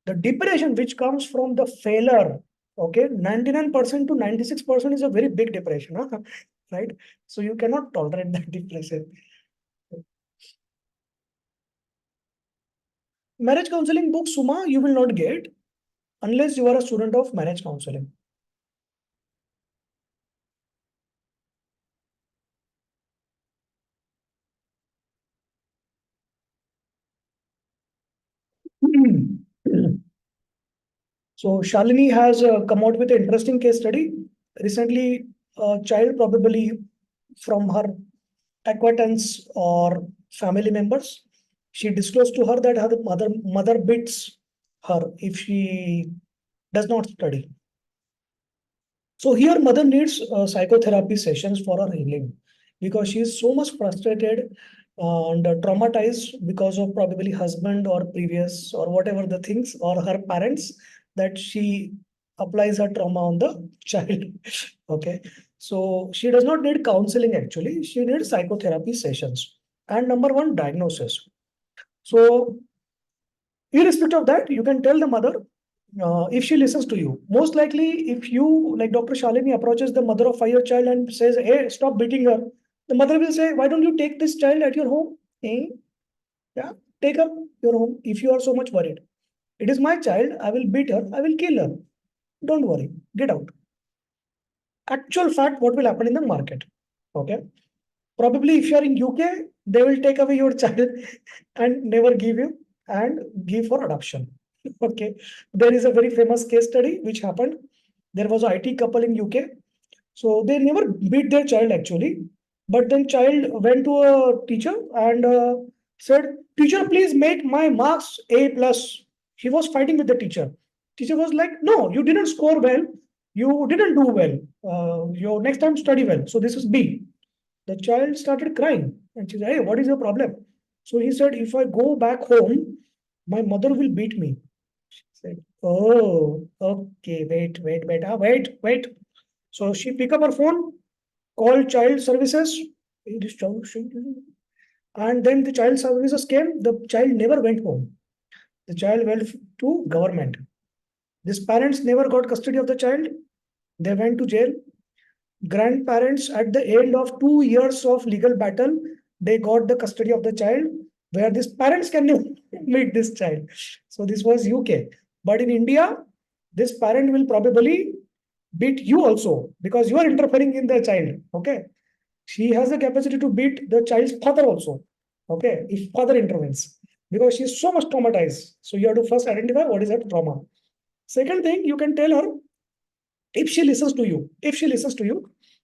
the depression which comes from the failure, okay, 99% to 96% is a very big depression, huh? Right? So you cannot tolerate that depression. Marriage counseling book, Suma, you will not get unless you are a student of marriage counseling. So Shalini has come out with an interesting case study. Recently, a child probably from her acquaintance or family members, she disclosed to her that her mother beats her if she does not study. So here mother needs psychotherapy sessions for her healing because she is so much frustrated and traumatized because of probably husband or previous or whatever the things or her parents that she applies her trauma on the child. Okay. So she does not need counseling actually. She needs psychotherapy sessions. And number one, diagnosis. So irrespective of that, you can tell the mother if she listens to you. Most likely, if you, like Dr. Shalini, approaches the mother of 5-year child and says, hey, stop beating her, the mother will say, why don't you take this child at your home? Eh? Yeah, take up your home if you are so much worried. It is my child. I will beat her. I will kill her. Don't worry. Get out. Actual fact, what will happen in the market? Okay. Probably if you are in UK, they will take away your child and never give you and give for adoption. Okay. There is a very famous case study which happened. There was an IT couple in UK. So they never beat their child actually. But then child went to a teacher and said, "Teacher, please make my marks A plus." He was fighting with the teacher. Teacher was like, "No, you didn't score well. You didn't do well. Your next time study well. So this is B." The child started crying and she said, "Hey, what is your problem?" So he said, "If I go back home, my mother will beat me." She said, "Oh, okay, wait. So she pick up her phone, call child services. This child, and then the child services came. The child never went home. The child went to government. These parents never got custody of the child. They went to jail. Grandparents, at the end of 2 years of legal battle, they got the custody of the child, where these parents can meet this child. So this was UK. But in India, this parent will probably beat you also because you are interfering in the child. Okay. She has the capacity to beat the child's father also. Okay. If father intervenes, because she is so much traumatized. So you have to first identify what is that trauma. Second thing, you can tell her, if she listens to you,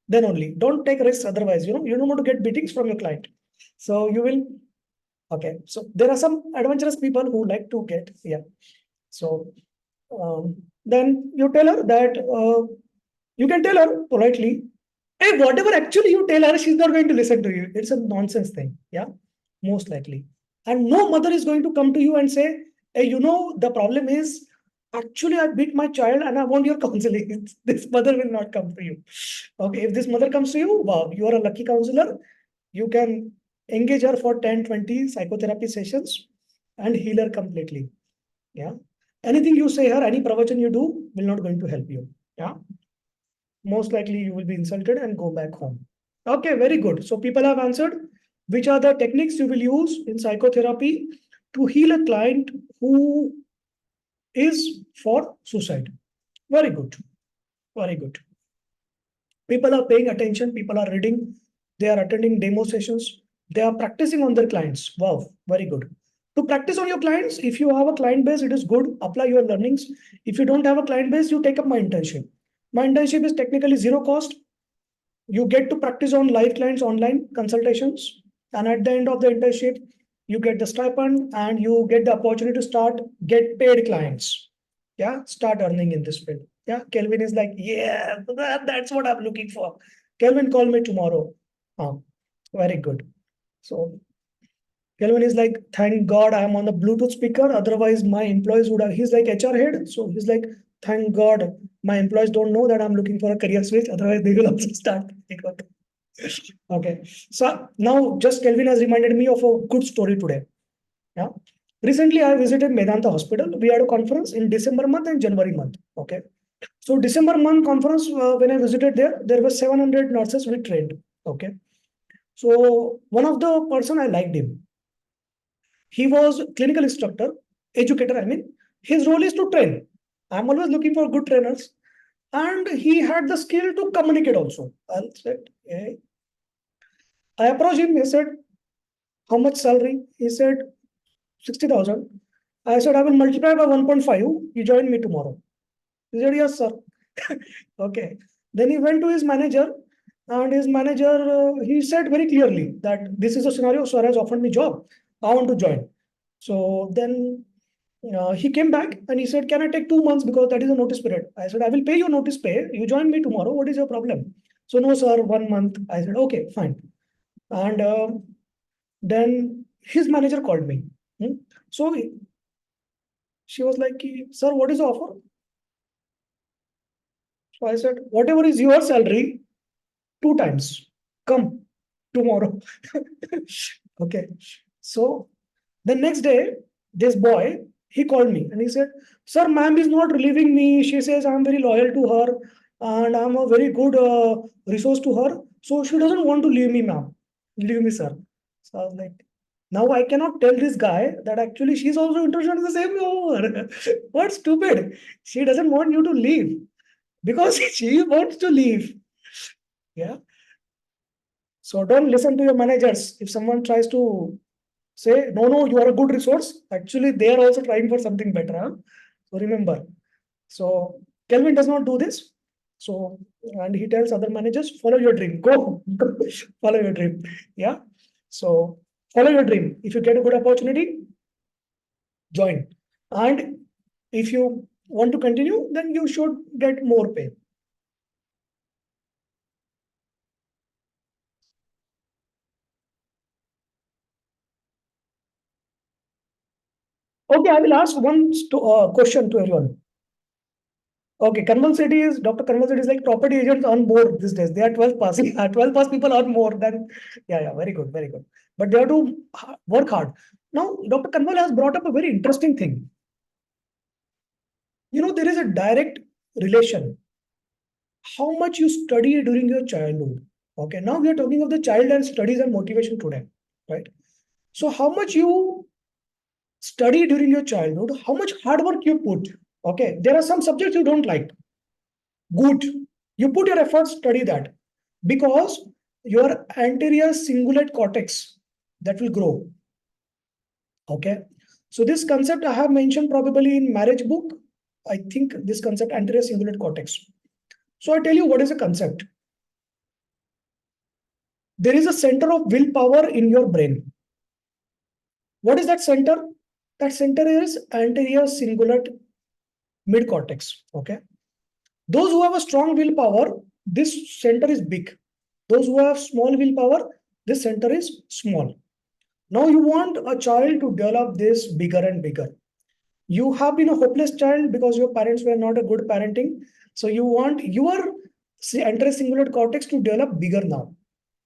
then only don't take risks. Otherwise, you don't want to get beatings from your client. So you will. Okay. So there are some adventurous people who like to get. Yeah. So then you tell her that you can tell her politely, hey, whatever actually you tell her, she's not going to listen to you. It's a nonsense thing. Yeah. Most likely. And no mother is going to come to you and say, hey, the problem is actually I beat my child and I want your counseling. This mother will not come to you. Okay. If this mother comes to you, wow, you are a lucky counselor. You can engage her for 10, 20 psychotherapy sessions and heal her completely. Yeah. Anything you say her, any pravachan you do will not going to help you. Yeah. Most likely you will be insulted and go back home. Okay, very good. So people have answered. Which are the techniques you will use in psychotherapy to heal a client who is for suicide? Very good. Very good. People are paying attention. People are reading. They are attending demo sessions. They are practicing on their clients. Wow, very good. To practice on your clients, if you have a client base, it is good. Apply your learnings. If you don't have a client base, you take up my internship. My internship is technically zero cost. You get to practice on live clients online consultations. And at the end of the internship, you get the stipend and you get the opportunity to get paid clients. Yeah, start earning in this field. Yeah, Kelvin is like, yeah, that's what I'm looking for. Kelvin, call me tomorrow. Oh, very good. So Kelvin is like, thank God I'm on the Bluetooth speaker. Otherwise, my employees would have. He's like HR head. So he's like, thank God my employees don't know that I'm looking for a career switch. Otherwise, they will also start. Okay. So now just Kelvin has reminded me of a good story today. Yeah. Recently, I visited Medanta Hospital. We had a conference in December month and January month. Okay. So December month conference, when I visited there were 700 nurses we trained. Okay. So one of the person I liked him. He was clinical instructor, educator. I mean, his role is to train. I'm always looking for good trainers, and he had the skill to communicate also. I said, hey. I approached him. He said, "How much salary?" He said, 60,000. I said, "I will multiply by 1.5. You join me tomorrow." He said, "Yes, sir." Okay. Then he went to his manager, and his manager, he said very clearly that this is a scenario. Sir has offered me job. I want to join. So then he came back and he said, "Can I take 2 months because that is a notice period?" I said, "I will pay your notice pay. You join me tomorrow. What is your problem?" So no, sir, 1 month. I said, "Okay, fine." And then his manager called me. So she was like, "Sir, what is the offer?" So I said, "Whatever is your salary, 2 times. Come tomorrow." Okay. So the next day, this boy, he called me and he said, "Sir, ma'am is not relieving me. She says I'm very loyal to her and I'm a very good resource to her. So she doesn't want to leave me, ma'am. Leave me, sir." So I was like, Now I cannot tell this guy that actually she's also interested in the same over. What stupid? She doesn't want you to leave because she wants to leave. Yeah. So don't listen to your managers. If someone tries to say, no, no, you are a good resource, actually they are also trying for something better. Huh? So remember. So Kelvin does not do this. So, and he tells other managers, follow your dream, go, follow your dream. Yeah. So follow your dream. If you get a good opportunity, join. And if you want to continue, then you should get more pay. Okay, I will ask one question to everyone. Okay, Convulsity is Dr. Convulsity is like property agents earn more these days. They are 12 pass. 12 pass people earn more than, yeah, very good, very good. But they have to work hard. Now, Dr. Kanwal has brought up a very interesting thing. There is a direct relation. How much you study during your childhood. Okay, now we are talking of the child and studies and motivation today, right? So, how much you study during your childhood, how much hard work you put. Okay, there are some subjects you don't like. Good. You put your efforts, study that. Because your anterior cingulate cortex that will grow. Okay. So this concept I have mentioned probably in marriage book. I think this concept anterior cingulate cortex. So I tell you what is a concept. There is a center of willpower in your brain. What is that center? That center is anterior cingulate mid cortex. Okay. Those who have a strong willpower, this center is big. Those who have small willpower, this center is small. Now you want a child to develop this bigger and bigger. You have been a hopeless child because your parents were not a good parenting. So you want your anterior cingulate cortex to develop bigger now.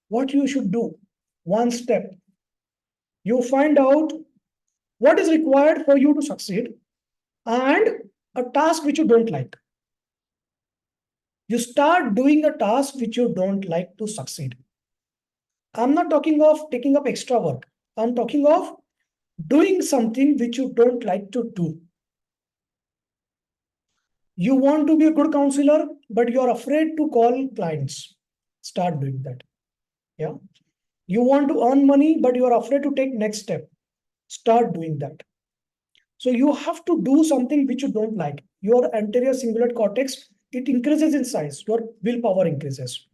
What you should do? One step. You find out what is required for you to succeed and a task which you don't like. You start doing a task which you don't like to succeed. I'm not talking of taking up extra work. I'm talking of doing something which you don't like to do. You want to be a good counselor, but you're afraid to call clients. Start doing that. Yeah. You want to earn money, but you're afraid to take next step. Start doing that. So you have to do something which you don't like. Your anterior cingulate cortex, it increases in size. Your willpower increases.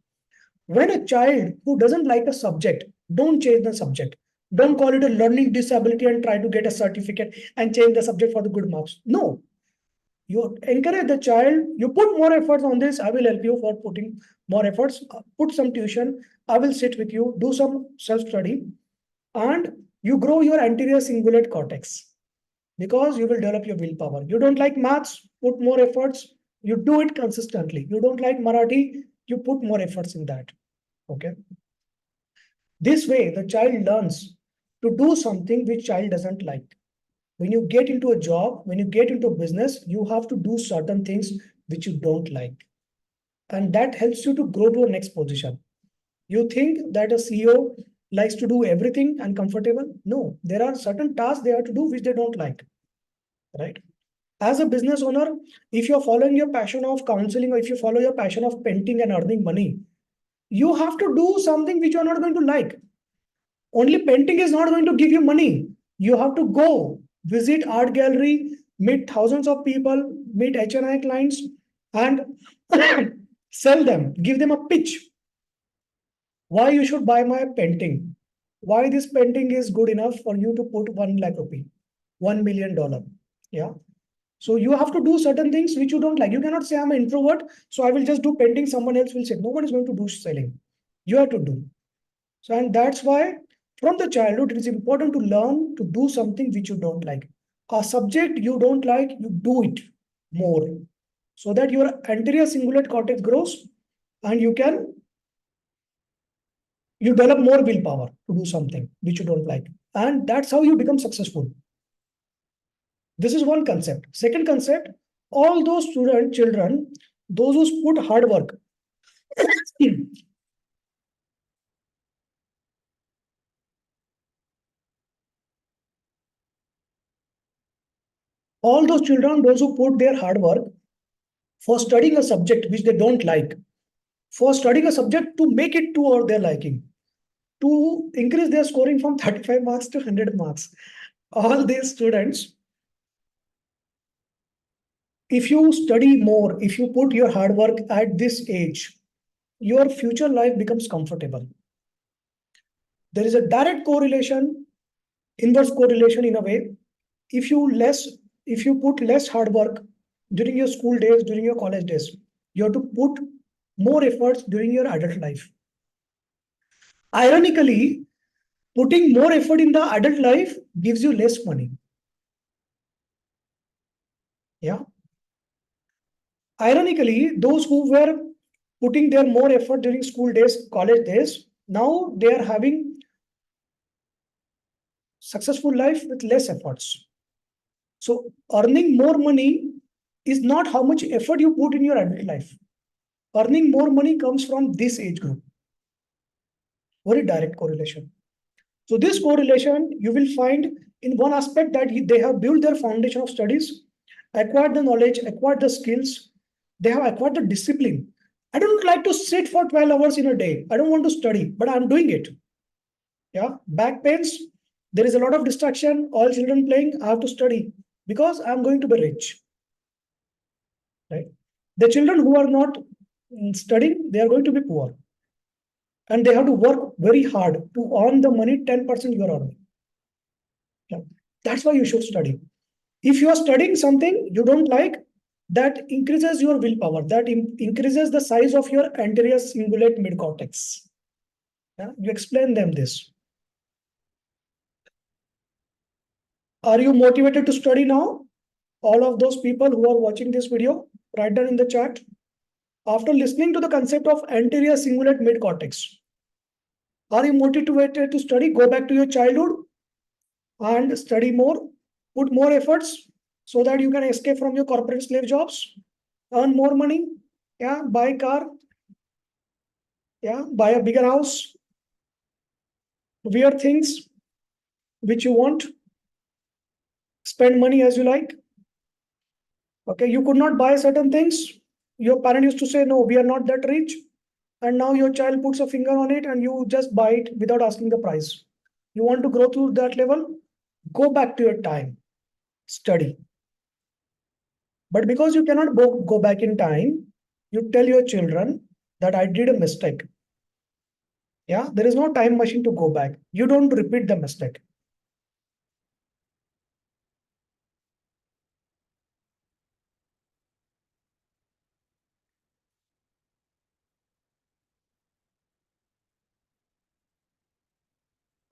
When a child who doesn't like a subject, don't change the subject. Don't call it a learning disability and try to get a certificate and change the subject for the good marks. No, you encourage the child, you put more efforts on this. I will help you for putting more efforts. Put some tuition. I will sit with you, do some self-study, and you grow your anterior cingulate cortex because you will develop your willpower. You don't like maths, put more efforts. You do it consistently. You don't like Marathi, you put more efforts in that. Okay. This way, the child learns to do something which child doesn't like. When you get into a job, when you get into a business, you have to do certain things which you don't like. And that helps you to grow to a next position. You think that a CEO likes to do everything and comfortable? No, there are certain tasks they have to do which they don't like, right? As a business owner, if you're following your passion of counseling or if you follow your passion of painting and earning money, you have to do something which you're not going to like. Only painting is not going to give you money. You have to go visit art gallery, meet thousands of people, meet HNI clients, and sell them, give them a pitch. Why you should buy my painting? Why this painting is good enough for you to put 1 lakh rupee, $1 million. Yeah. So you have to do certain things which you don't like. You cannot say I'm an introvert, so I will just do painting. Someone else will say no one is going to do selling. You have to do. So, and that's why from the childhood, it is important to learn to do something which you don't like. A subject you don't like, you do it more so that your anterior cingulate cortex grows and you develop more willpower to do something which you don't like. And that's how you become successful. This is one concept. Second concept, all those children, those who put hard work, All those children, those who put their hard work for studying a subject which they don't like, for studying a subject to make it to their liking, to increase their scoring from 35 marks to 100 marks. All these students, if you study more, if you put your hard work at this age, your future life becomes comfortable. There is a direct correlation, inverse correlation in a way. If you less, if you put less hard work during your school days, during your college days, you have to put more efforts during your adult life. Ironically, putting more effort in the adult life gives you less money. Yeah. Ironically, those who were putting their more effort during school days, college days, now they are having successful life with less efforts. So earning more money is not how much effort you put in your adult life. Earning more money comes from this age group. Very direct correlation. So this correlation you will find in one aspect that they have built their foundation of studies, acquired the knowledge, acquired the skills, they have acquired the discipline. I don't like to sit for 12 hours in a day. I don't want to study, but I'm doing it. Yeah, back pains, there is a lot of distraction, all children playing, I have to study because I'm going to be rich. Right? The children who are not studying, they are going to be poor. And they have to work very hard to earn the money 10% you are earning. Yeah. That's why you should study. If you are studying something you don't like, that increases your willpower, that increases the size of your anterior cingulate mid-cortex. Yeah? You explain them this. Are you motivated to study now? All of those people who are watching this video, write down in the chat. After listening to the concept of anterior cingulate mid-cortex, are you motivated to study? Go back to your childhood and study more, put more efforts so that you can escape from your corporate slave jobs, earn more money, yeah, buy a car, yeah, buy a bigger house, wear things which you want, spend money as you like. Okay, you could not buy certain things. Your parent used to say, no, we are not that rich. And now your child puts a finger on it and you just buy it without asking the price. You want to grow to that level? Go back to your time, study. But because you cannot go back in time, you tell your children that I did a mistake. Yeah, there is no time machine to go back. You don't repeat the mistake.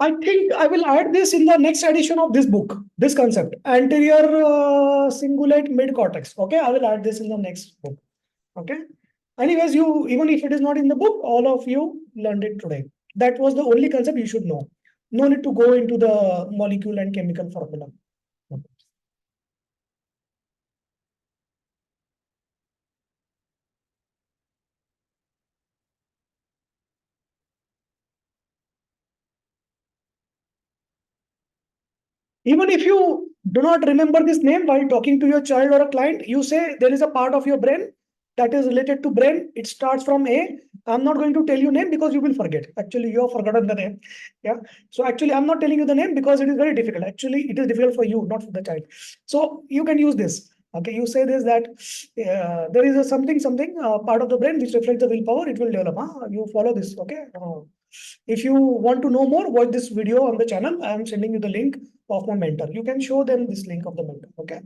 I think I will add this in the next edition of this book, this concept, anterior cingulate mid-cortex. Okay, I will add this in the next book. Okay. Anyways, you, even if it is not in the book, all of you learned it today. That was the only concept you should know. No need to go into the molecule and chemical formula. Even if you do not remember this name while talking to your child or a client, you say there is a part of your brain that is related to brain. It starts from A. I'm not going to tell you name because you will forget. Actually, you have forgotten the name. Yeah. So actually, I'm not telling you the name because it is very difficult. Actually, it is difficult for you, not for the child. So you can use this. Okay. You say this that there is a something part of the brain which reflects the willpower. It will develop. Huh? You follow this. Okay. If you want to know more, watch this video on the channel. I am sending you the link of my mentor. You can show them this link of the mentor. Okay.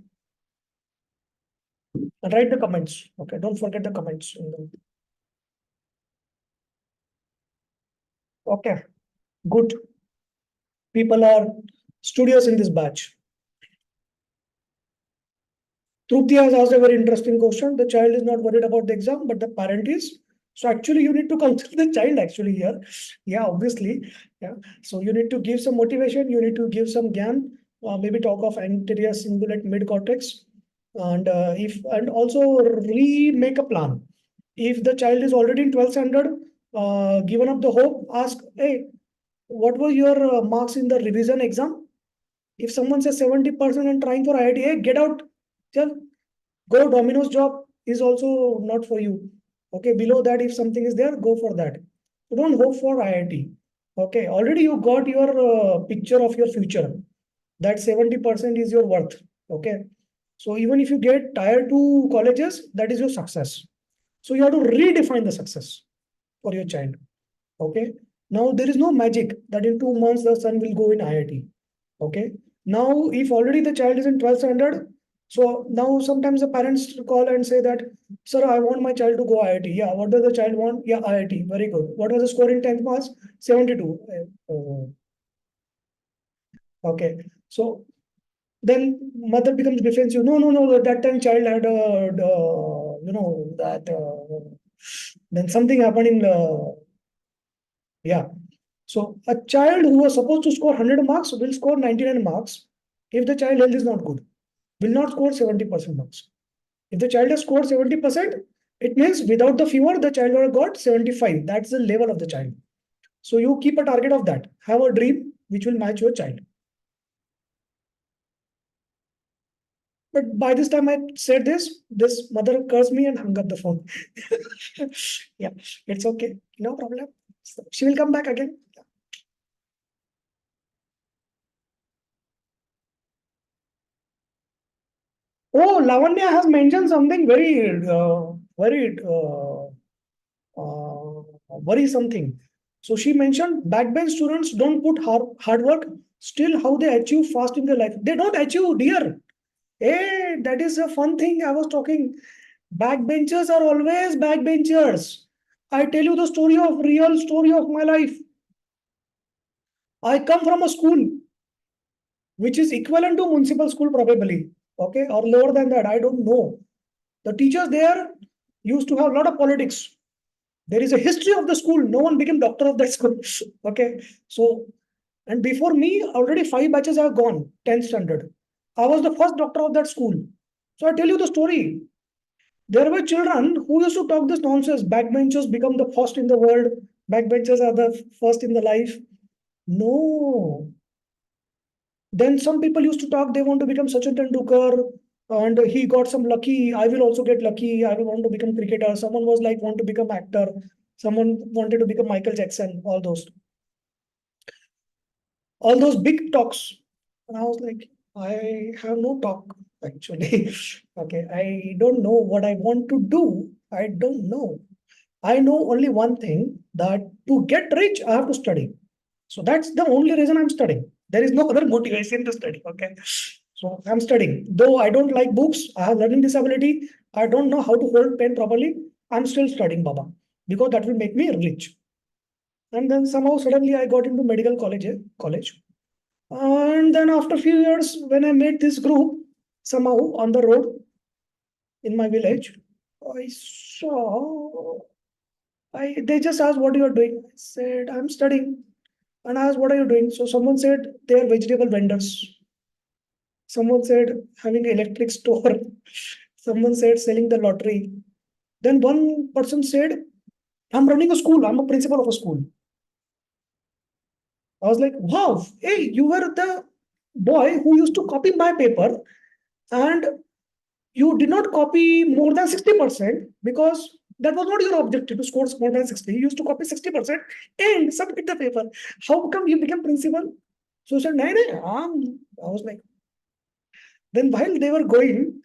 And write the comments. Okay. Don't forget the comments. Okay. Good. People are studious in this batch. Trupti has asked a very interesting question. The child is not worried about the exam, but the parent is. So actually, you need to consider the child actually here. Yeah, obviously. Yeah. So you need to give some motivation. You need to give some gyan. Maybe talk of anterior cingulate mid cortex, and also remake a plan. If the child is already in 12th standard, given up the hope, ask, hey, what were your marks in the revision exam? If someone says 70% and trying for IIT, hey, get out. Chal, go Domino's job is also not for you. Okay, below that, if something is there, go for that. You don't hope for IIT. Okay, already you got your picture of your future. That 70% is your worth. Okay, so even if you get tier 2 colleges, that is your success. So you have to redefine the success for your child. Okay. Now there is no magic that in 2 months the son will go in IIT. Okay. Now, if already the child is in 12th standard, so now sometimes the parents call and say that, sir, I want my child to go IIT. Yeah. What does the child want? Yeah, IIT. Very good. What was the score in 10th class? 72. Okay. So then mother becomes defensive. No, no, no. That time child had that. Then something happened in yeah. So a child who was supposed to score 100 marks will score 99 marks if the child health is not good, will not score 70% marks. If the child has scored 70%, it means without the fever, the child would have got 75. That's the level of the child. So you keep a target of that. Have a dream which will match your child. But by this time I said this mother cursed me and hung up the phone. Yeah, it's okay. No problem. So she will come back again. Oh, Lavanya has mentioned something very something. So she mentioned backbench students don't put hard work. Still, how they achieve fast in their life? They don't achieve, dear. Hey, that is a fun thing I was talking. Backbenchers are always backbenchers. I tell you the real story of my life. I come from a school which is equivalent to municipal school probably, okay, or lower than that. I don't know. The teachers there used to have a lot of politics. There is a history of the school. No one became doctor of that school. Okay. So, and before me, already 5 batches have gone, 10th standard. I was the first doctor of that school. So I tell you the story. There were children who used to talk this nonsense. Backbenchers become the first in the world. Backbenchers are the first in the life. No. Then some people used to talk they want to become Sachin Tendulkar and he got some lucky. I will also get lucky. I will want to become cricketer. Someone was like want to become actor. Someone wanted to become Michael Jackson. All those big talks. And I was like, I have no talk actually. Okay, I don't know what I want to do. I don't know. I know only one thing that to get rich, I have to study. So that's the only reason I'm studying. There is no other motivation to study. Okay. So I'm studying. Though I don't like books, I have learning disability. I don't know how to hold pen properly. I'm still studying, Baba, because that will make me rich. And then somehow suddenly I got into medical college. And then after a few years, when I met this group, somehow on the road in my village, I saw they just asked what you are doing. I said, I'm studying. And I asked, what are you doing? So someone said they are vegetable vendors. Someone said having an electric store. Someone said selling the lottery. Then one person said, I'm running a school. I'm a principal of a school. I was like, wow, hey, you were the boy who used to copy my paper and you did not copy more than 60% because that was not your objective to score more than 60. You used to copy 60% and submit the paper. How come you became principal? So he said, no, no. I was like, then while they were going,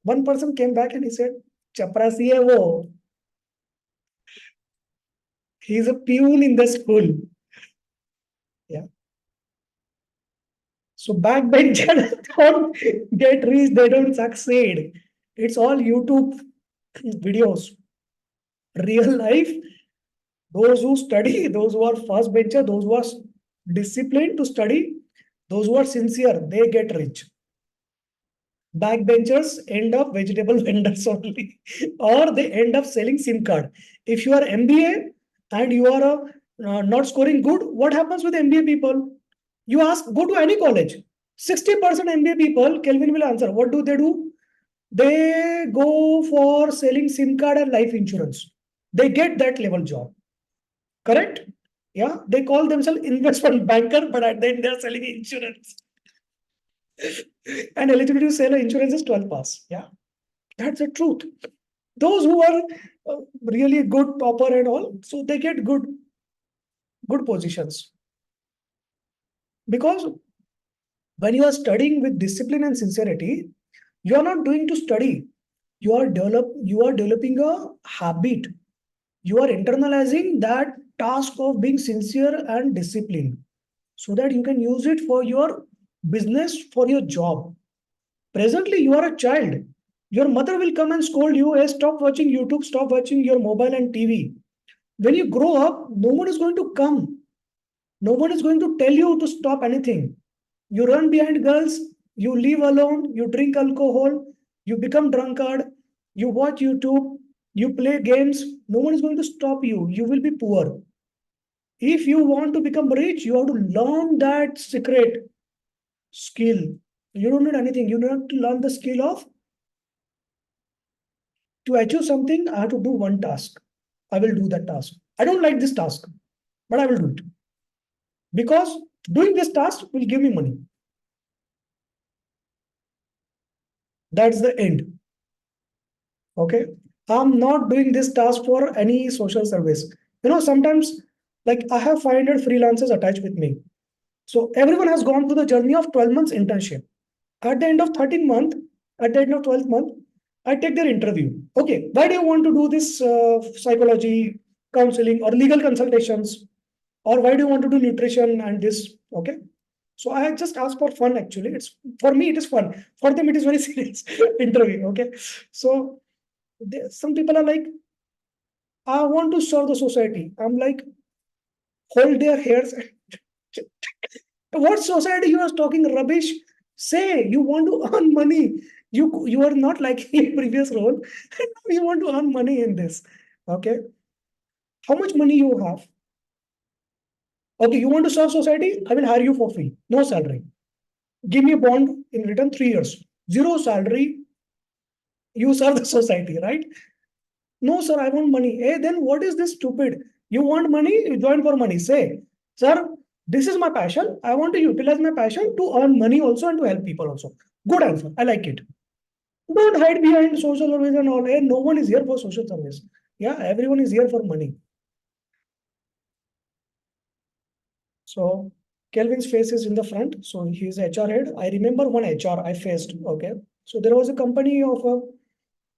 one person came back and he said, Chaprasi hai wo. He's a peon in the school. Yeah. So backbenchers don't get rich, they don't succeed. It's all YouTube videos. Real life, those who study, those who are fast bencher, those who are disciplined to study, those who are sincere, they get rich. Backbenchers end up vegetable vendors only, or they end up selling SIM card. If you are MBA and you are not scoring good, what happens with MBA people? You ask, go to any college. 60% MBA people, Kelvin will answer. What do? They go for selling SIM card and life insurance. They get that level job. Correct? Yeah. They call themselves investment banker, but at the end they're selling insurance. And eligibility to sell insurance is 12 pass. Yeah, that's the truth. Those who are really good topper and all, so they get good positions. Because when you are studying with discipline and sincerity, you are not doing to study. You are developing a habit. You are internalizing that task of being sincere and disciplined so that you can use it for your business, for your job. Presently, you are a child. Your mother will come and scold you, hey, stop watching YouTube, stop watching your mobile and TV. When you grow up, no one is going to come. No one is going to tell you to stop anything. You run behind girls, you live alone, you drink alcohol, you become drunkard, you watch YouTube, you play games. No one is going to stop you. You will be poor. If you want to become rich, you have to learn that secret skill. You don't need anything. You need to learn the skill of to achieve something. I have to do one task. I will do that task. I don't like this task, but I will do it because doing this task will give me money. That's the end. Okay. I'm not doing this task for any social service. Sometimes like I have 500 freelancers attached with me. So everyone has gone through the journey of 12 months internship. At the end of 13th month, at the end of 12th month, I take their interview. Okay, why do you want to do this psychology, counseling, or legal consultations? Or why do you want to do nutrition and this? Okay. So I just ask for fun actually. It's for me, it is fun. For them, it is very serious interview. Okay. So some people are like, I want to serve the society. I'm like, hold their hairs. What society you are talking rubbish? Say you want to earn money. You are not like in previous role. You want to earn money in this. Okay. How much money you have? Okay, you want to serve society? I will hire you for free. No salary. Give me a bond in return 3 years. Zero salary. You serve the society, right? No, sir, I want money. Hey, then what is this stupid? You want money? You join for money. Say, sir, this is my passion. I want to utilize my passion to earn money also and to help people also. Good answer. I like it. Don't hide behind social service and all. Hey, no one is here for social service. Yeah, everyone is here for money. So Kelvin's face is in the front. So he's HR head. I remember one HR I faced. Okay. So there was a company of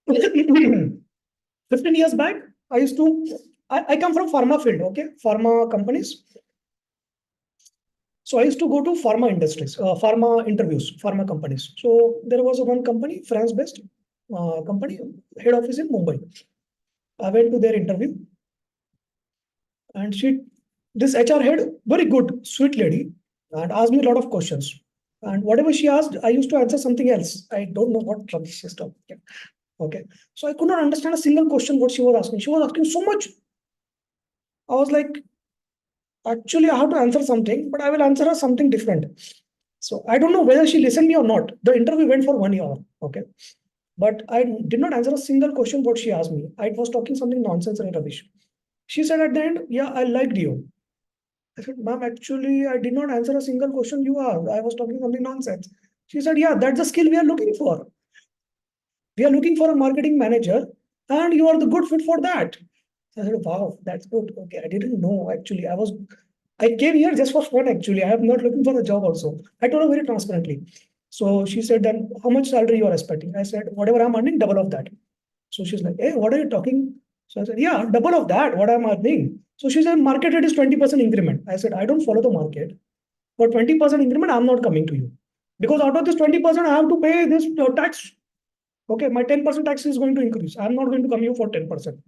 15 years back. I come from pharma field. Okay. Pharma companies. So I used to go to pharma industries, pharma interviews, pharma companies. So there was one company, France-based company, head office in Mumbai. I went to their interview, and this HR head, very good, sweet lady, and asked me a lot of questions. And whatever she asked, I used to answer something else. I don't know what rubbish she talking. Okay, so I could not understand a single question what she was asking. She was asking so much. I was like, actually, I have to answer something, but I will answer her something different. So I don't know whether she listened me or not. The interview went for 1 year. Okay. But I did not answer a single question what she asked me. I was talking something nonsense and rubbish. She said at the end, yeah, I liked you. I said, ma'am, actually, I did not answer a single question you asked. I was talking something nonsense. She said, yeah, that's the skill we are looking for. We are looking for a marketing manager, and you are the good fit for that. I said, wow, that's good. Okay, I didn't know actually. I came here just for fun actually. I am not looking for a job also. I told her very transparently. So she said, then how much salary you are expecting? I said, whatever I'm earning, double of that. So she's like, hey, what are you talking? So I said, yeah, double of that, what I'm earning. So she said, market rate is 20% increment. I said, I don't follow the market. For 20% increment, I'm not coming to you. Because out of this 20%, I have to pay this tax. Okay, my 10% tax is going to increase. I'm not going to come here for 10%.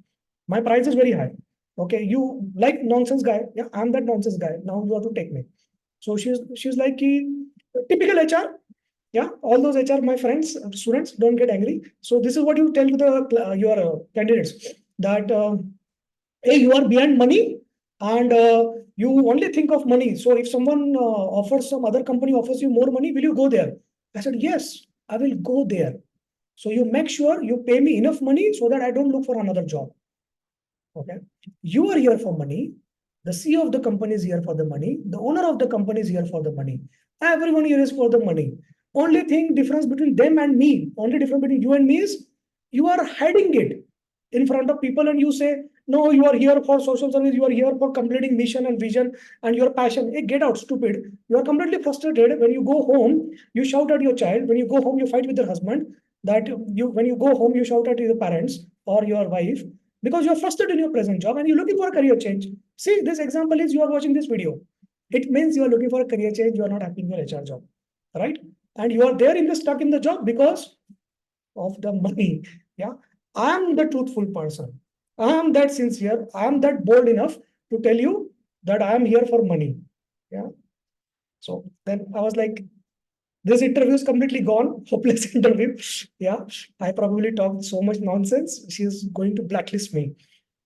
My price is very high. Okay, you like nonsense guy. Yeah, I'm that nonsense guy. Now you have to take me. So she's like typical HR. Yeah, all those HR, my friends, students, don't get angry. So this is what you tell to the your candidates that hey, you are behind money and you only think of money. So if someone offers some other company offers you more money, will you go there? I said yes, I will go there. So you make sure you pay me enough money so that I don't look for another job. Okay. You are here for money. The CEO of the company is here for the money. The owner of the company is here for the money. Everyone here is for the money. Only thing difference between them and me, only difference between you and me is you are hiding it in front of people and you say, no, you are here for social service, you are here for completing mission and vision and your passion. Hey, get out, stupid. You are completely frustrated. When you go home, you shout at your child. When you go home, you fight with your husband. That you when you go home, you shout at your parents or your wife because you're frustrated in your present job and you're looking for a career change. See, this example is you are watching this video. It means you are looking for a career change, you are not happy in your HR job, right? And you are there in the stuck in the job because of the money. Yeah. I am the truthful person. I am that sincere. I am that bold enough to tell you that I am here for money. Yeah. So then I was like, this interview is completely gone. Hopeless interview. Yeah. I probably talked so much nonsense. She's going to blacklist me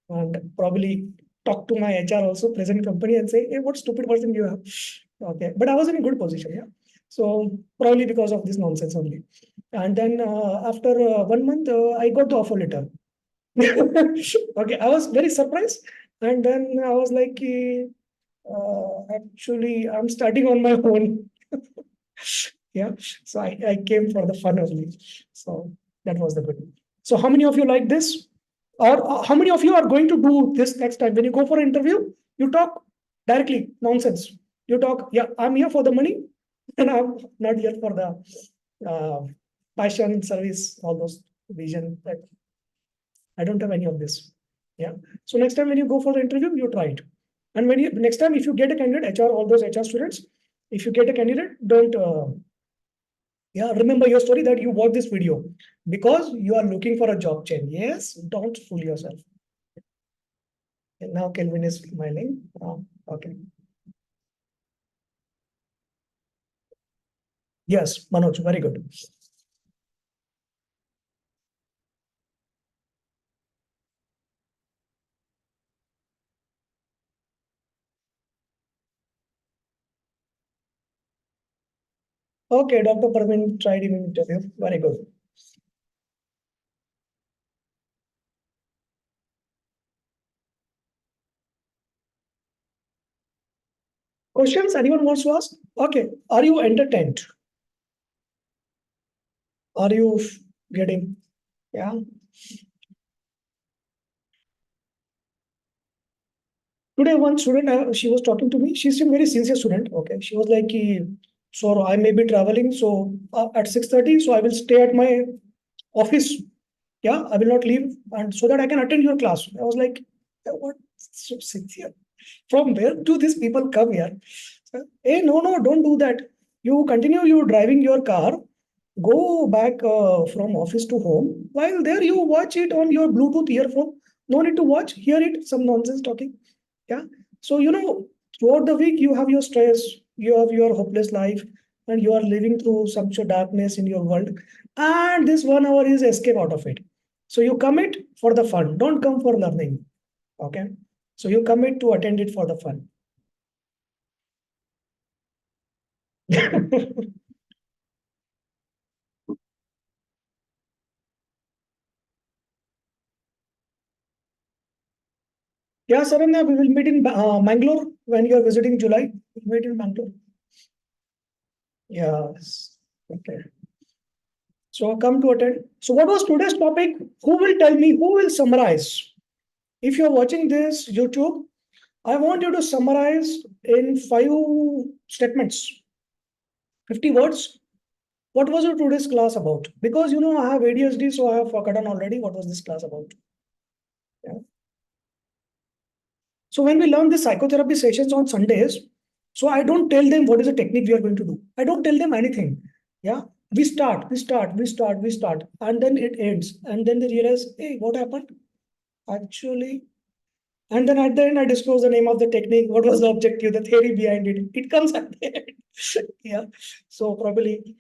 and probably talk to my HR also, present company, and say, hey, what stupid person you have. Okay. But I was in a good position. Yeah. So probably because of this nonsense only. And then after 1 month, I got the offer letter. Okay, I was very surprised. And then I was like, actually, I'm starting on my own. Yeah, so I came for the fun only. So that was the good. So how many of you like this? Or how many of you are going to do this next time? When you go for an interview, you talk directly, nonsense. You talk, yeah, I'm here for the money and I'm not here for the passion, service, all those vision. I don't have any of this. Yeah. So next time when you go for the interview, you try it. And when you next time, if you get a candidate, HR, all those HR students, if you get a candidate, don't yeah, remember your story that you watch this video because you are looking for a job change. Yes, don't fool yourself. And now Kelvin is smiling. Okay. Yes, Manoj, very good. Okay, Dr. Parvin tried in interview. Very good. Questions anyone wants to ask? Okay. Are you entertained? Are you getting? Yeah. Today, one student, she was talking to me. She's a very sincere student. Okay. She was like, so I may be traveling. So at 6:30, so I will stay at my office. Yeah, I will not leave. And so that I can attend your class. I was like, what? So sincere. From where do these people come here? Hey, no, no, don't do that. You continue you driving your car, go back from office to home. While there, you watch it on your Bluetooth earphone. No need to watch, hear it, some nonsense talking. Yeah. So, throughout the week, you have your stress, you have your hopeless life, and you are living through some sort of darkness in your world. And this 1 hour is escape out of it. So, you commit for the fun. Don't come for learning. Okay. So, you commit to attend it for the fun. Yeah, Saranya, we will meet in Mangalore when you are visiting July. We'll meet in Mangalore. Yes. Okay. So come to attend. So what was today's topic? Who will tell me? Who will summarize? If you're watching this YouTube, I want you to summarize in 5 statements, 50 words. What was your today's class about? Because I have ADHD, so I have forgotten already what was this class about. Yeah. So when we learn the psychotherapy sessions on Sundays, so I don't tell them what is the technique we are going to do. I don't tell them anything. Yeah. We start, and then it ends. And then they realize, hey, what happened? Actually, and then at the end, I disclose the name of the technique, what was the objective, the theory behind it. It comes at the end. Yeah. So probably.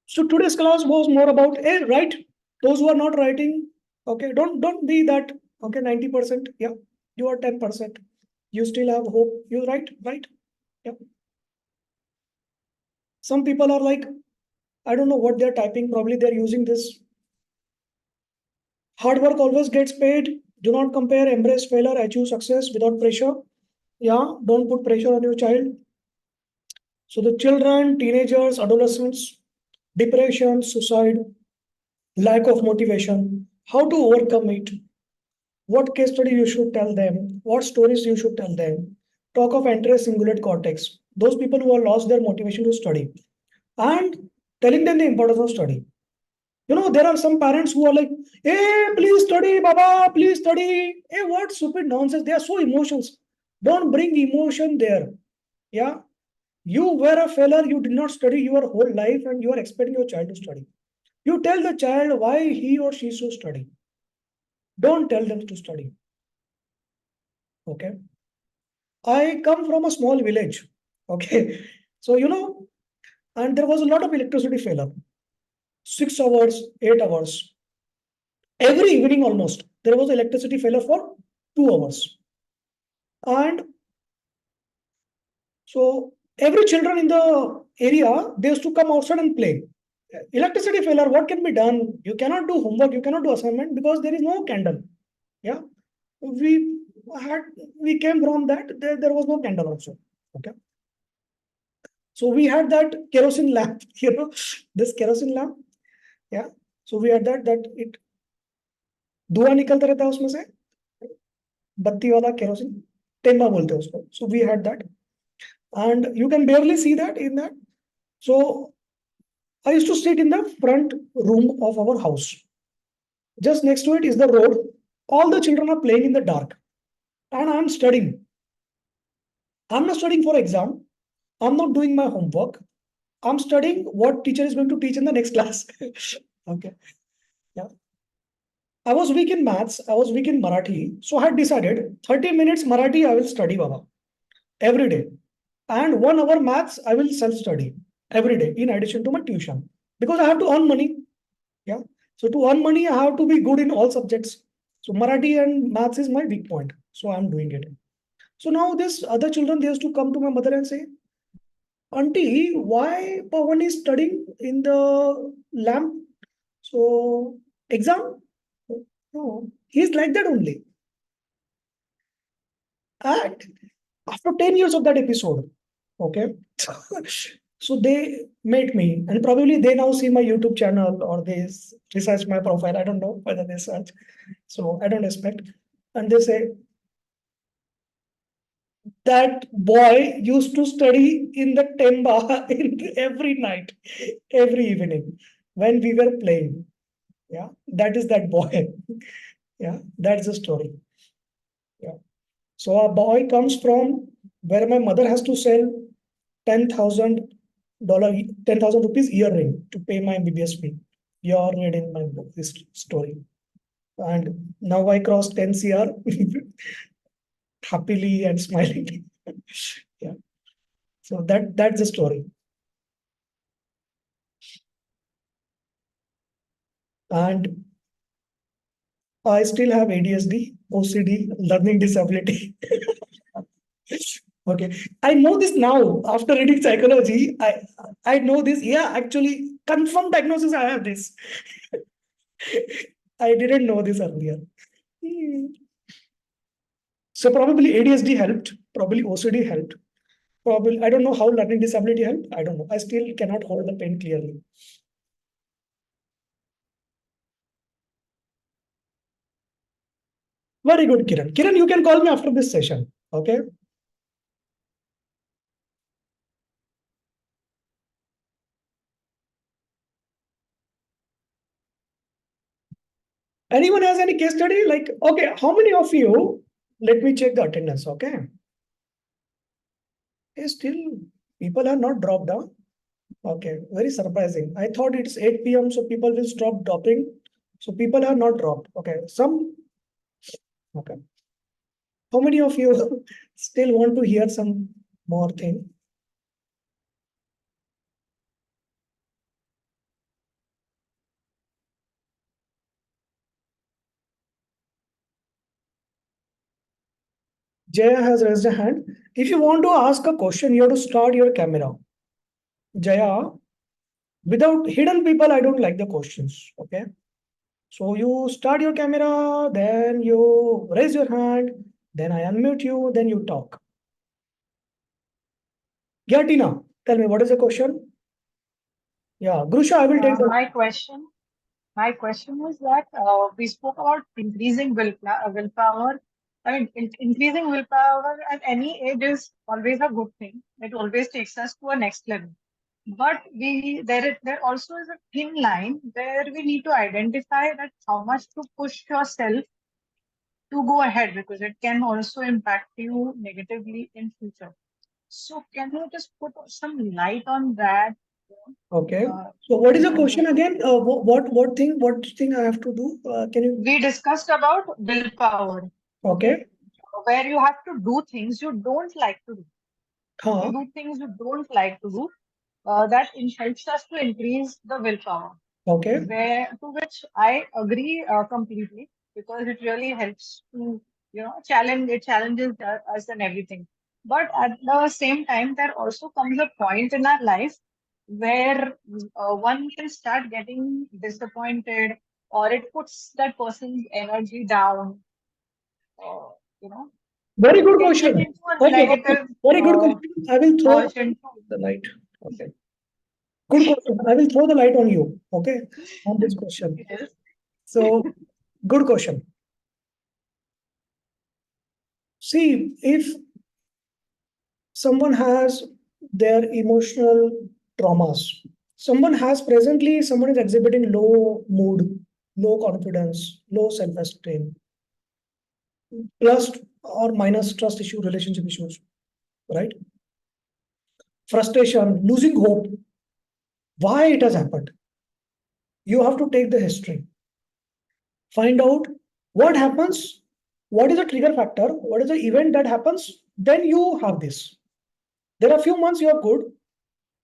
So today's class was more about, hey, write. Those who are not writing, okay, don't be that. Okay, 90%. Yeah, you are 10%. You still have hope. You write, right? Yeah. Some people are like, I don't know what they're typing. Probably they're using this. Hard work always gets paid. Do not compare, embrace failure, achieve success without pressure. Yeah, don't put pressure on your child. So the children, teenagers, adolescents, depression, suicide, lack of motivation, how to overcome it, what case study you should tell them, what stories you should tell them, talk of anterior cingulate cortex, those people who have lost their motivation to study, and telling them the importance of study. There are some parents who are like, hey, please study, Baba, please study. Hey, what stupid nonsense. They are so emotions. Don't bring emotion there. Yeah. You were a failure, you did not study your whole life, and you are expecting your child to study. You tell the child why he or she should study. Don't tell them to study. Okay. I come from a small village. Okay. So, and there was a lot of electricity failure. 6 hours, 8 hours. Every evening almost, there was electricity failure for 2 hours. And so every children in the area, they used to come outside and play. Electricity failure, what can be done? You cannot do homework, you cannot do assignment because there is no candle. Yeah. We had we came from that, there was no candle also. Okay. So we had that kerosene lamp, this kerosene lamp. Yeah. So we had that it धुआं निकलता रहता है उसमें से बत्ती वाला kerosene Temba बोलते हैं उसको. So we had that, and you can barely see that in that. So I used to sit in the front room of our house. Just next to it is the road. All the children are playing in the dark, and I'm studying. I'm not studying for exam. I'm not doing my homework. I'm studying what teacher is going to teach in the next class. Okay. Yeah. I was weak in maths. I was weak in Marathi. So I had decided 30 minutes Marathi I will study, Baba, every day. And 1 hour maths I will self-study every day in addition to my tuition. Because I have to earn money. Yeah. So to earn money, I have to be good in all subjects. So Marathi and maths is my weak point. So I'm doing it. So now this other children, they used to come to my mother and say, Auntie, why Pawan is studying in the lamp? So exam? No, he's like that only. And after 10 years of that episode, okay, so they met me, and probably they now see my YouTube channel or they research my profile. I don't know whether they search. So I don't expect. And they say, that boy used to study in the temba every night, every evening when we were playing. Yeah, that is that boy. Yeah, that's the story. Yeah. So a boy comes from where my mother has to sell $10,000, 10,000 rupees earring to pay my MBBS fee. You are read in my book this story. And now I crossed 10 CR happily and smiling. Yeah. So that's the story. And I still have ADSD, OCD, learning disability. Okay. I know this now after reading psychology. I know this. Yeah, actually, confirmed diagnosis. I have this. I didn't know this earlier. Hmm. So probably ADSD helped. Probably OCD helped. Probably I don't know how learning disability helped. I don't know. I still cannot hold the pen clearly. Very good, Kiran. Kiran, you can call me after this session. Okay. Anyone has any case study? Like, okay, how many of you? Let me check the attendance. Okay. Still, people are not dropped down. Okay, very surprising. I thought it's 8 p.m., so people will stop dropping. So people are not dropped. Okay, some. Okay. How many of you still want to hear some more thing? Jaya has raised a hand. If you want to ask a question, you have to start your camera. Jaya, without hidden people, I don't like the questions. Okay. So you start your camera, then you raise your hand, then I unmute you, then you talk. Yeah, Tina, tell me what is the question? Yeah, Grusha, I will take the. My question is that we spoke about increasing willpower. I mean, increasing willpower at any age is always a good thing. It always takes us to a next level. But there also is a thin line where we need to identify that how much to push yourself to go ahead, because it can also impact you negatively in future. So can you just put some light on that? Okay. Uh, So what is in the terms of, question again? What thing I have to do? Can you? we discussed about willpower, okay, Okay. where you have to do things you don't like to do. You Huh. do things you don't like to do. That helps us to increase the willpower. Okay. Where to which I agree completely, because it really helps to challenge. It challenges us and everything. But at the same time, there also comes a point in our life where one can start getting disappointed, or it puts that person's energy down. Uh, you know, Very it good can get question. into a Okay. Okay. negative Very good question. I will throw version. the light. Okay. Good question. I will throw the light on you. Okay. On this question. Yes. So, good question. See, if someone has their emotional traumas, someone is exhibiting low mood, low confidence, low self-esteem, plus or minus trust issue, relationship issues, right? Frustration, losing hope. Why it has happened? You have to take the history, find out what happens, what is the trigger factor, what is the event that happens, then you have this. There are few months you are good,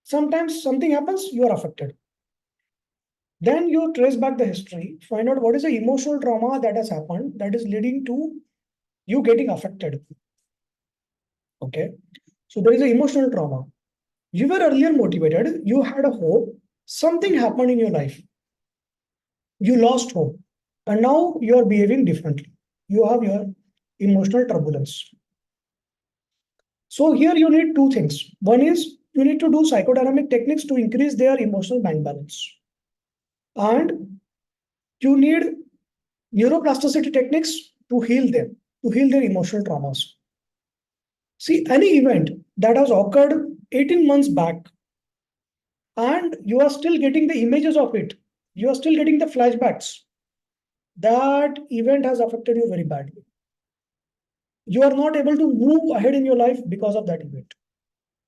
sometimes something happens, you are affected. Then you trace back the history, find out what is the emotional trauma that has happened that is leading to you getting affected. Okay. So there is an emotional trauma. You were earlier motivated, you had a hope, something happened in your life, you lost hope, and now you are behaving differently. You have your emotional turbulence. So here you need two things. One is you need to do psychodynamic techniques to increase their emotional bank balance. And you need neuroplasticity techniques to heal them, to heal their emotional traumas. See, any event that has occurred 18 months back and you are still getting the images of it, you are still getting the flashbacks, that event has affected you very badly. You are not able to move ahead in your life because of that event.